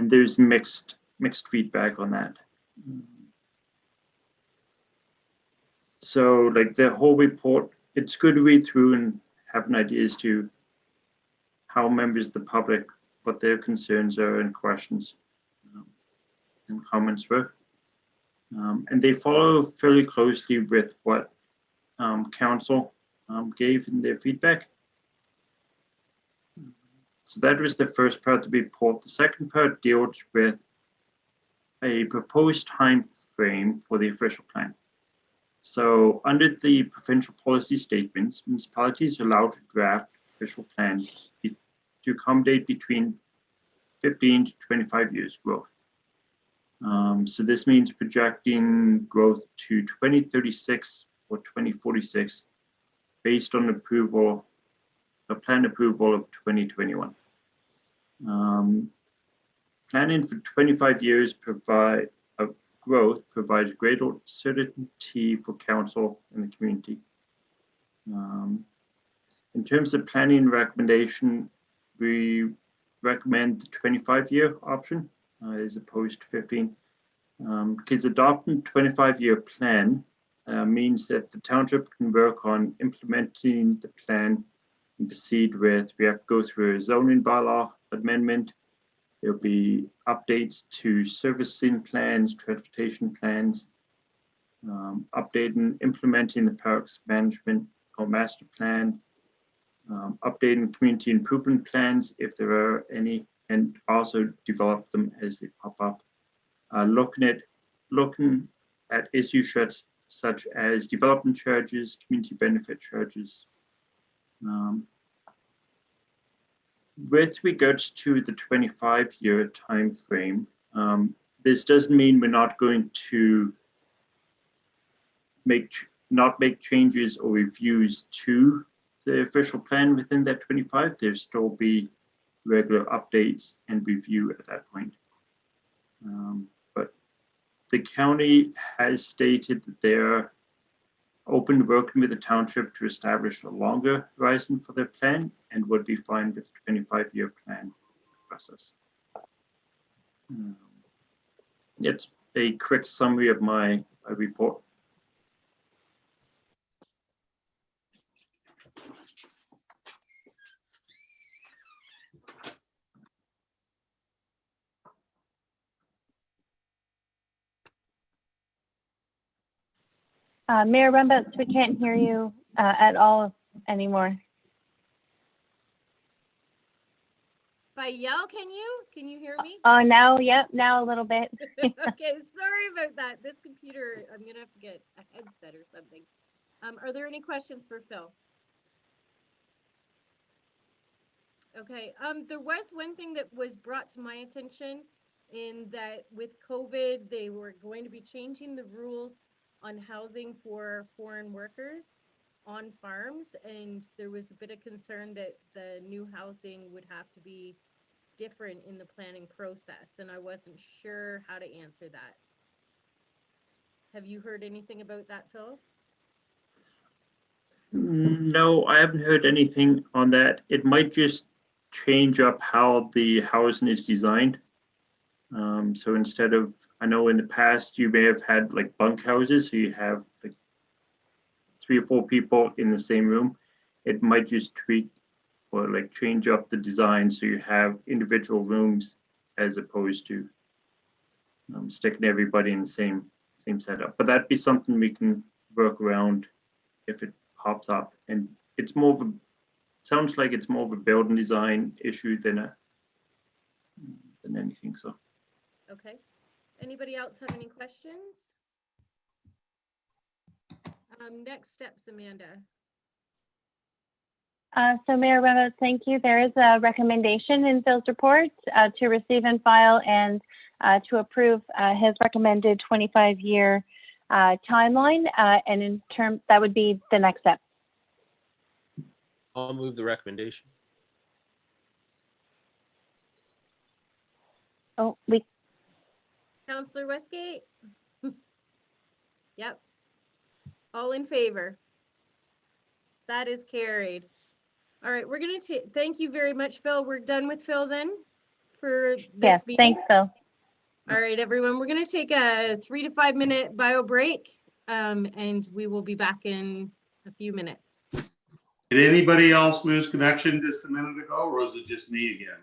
[SPEAKER 13] there's mixed feedback on that. So like the whole report, it's good to read through and have an idea as to how members of the public, what their concerns are and questions and comments were. And they follow fairly closely with what council gave in their feedback. So that was the first part of the report. The second part deals with a proposed time frame for the official plan. So under the provincial policy statements, municipalities are allowed to draft official plans to accommodate between 15 to 25 years growth. So this means projecting growth to 2036 or 2046 based on approval, a plan approval of 2021. Planning for 25 years of growth provides greater certainty for council and the community. In terms of planning recommendation, we recommend the 25-year option as opposed to 15, because adopting 25-year plan means that the township can work on implementing the plan and proceed with, we have to go through a zoning bylaw amendment. There'll be updates to servicing plans, transportation plans, updating, implementing the parks management or master plan, updating community improvement plans if there are any, and also develop them as they pop up. Looking at issues such as development charges, community benefit charges. With regards to the 25-year time frame, this doesn't mean we're not going to not make changes or reviews to the official plan within that 25. There'll still be regular updates and review at that point. But the county has stated that they're open to working with the township to establish a longer horizon for their plan and would be fine with the 25-year plan process. It's a quick summary of my report.
[SPEAKER 5] Mayor Rumbutts, we can't hear you at all anymore.
[SPEAKER 1] If I yell, can you? Can you hear me?
[SPEAKER 5] Oh, now, yep, now a little bit.
[SPEAKER 1] Okay, sorry about that. This computer, I'm gonna have to get a headset or something. Are there any questions for Phil? Okay, there was one thing that was brought to my attention in that with COVID, they were going to be changing the rules on housing for foreign workers on farms. And there was a bit of concern that the new housing would have to be different in the planning process. And I wasn't sure how to answer that. Have you heard anything about that, Phil?
[SPEAKER 13] No, I haven't heard anything on that. It might just change up how the housing is designed. So instead of, I know in the past you may have had like bunk houses, so you have like 3 or 4 people in the same room. It might just tweak or like change up the design so you have individual rooms as opposed to sticking everybody in the same setup. But that'd be something we can work around if it pops up. And it's more of a, sounds like it's more of a building design issue than anything. So.
[SPEAKER 1] Okay. Anybody else have any questions? Next steps, Amanda.
[SPEAKER 5] So Mayor Ramos, thank you. There is a recommendation in Phil's report to receive and file and to approve his recommended 25-year timeline. And in terms, that would be the next step.
[SPEAKER 3] I'll move the recommendation.
[SPEAKER 5] Oh,
[SPEAKER 1] Councillor Westgate? Yep. All in favor? That is carried. All right, we're going to thank you very much, Phil. We're done with Phil then for this
[SPEAKER 5] yes,
[SPEAKER 1] meeting.
[SPEAKER 5] Thanks, Phil.
[SPEAKER 1] All right, everyone, we're going to take a 3 to 5 minute bio break, and we will be back in a few minutes.
[SPEAKER 8] Did anybody else lose connection just a minute ago, or was it just me again?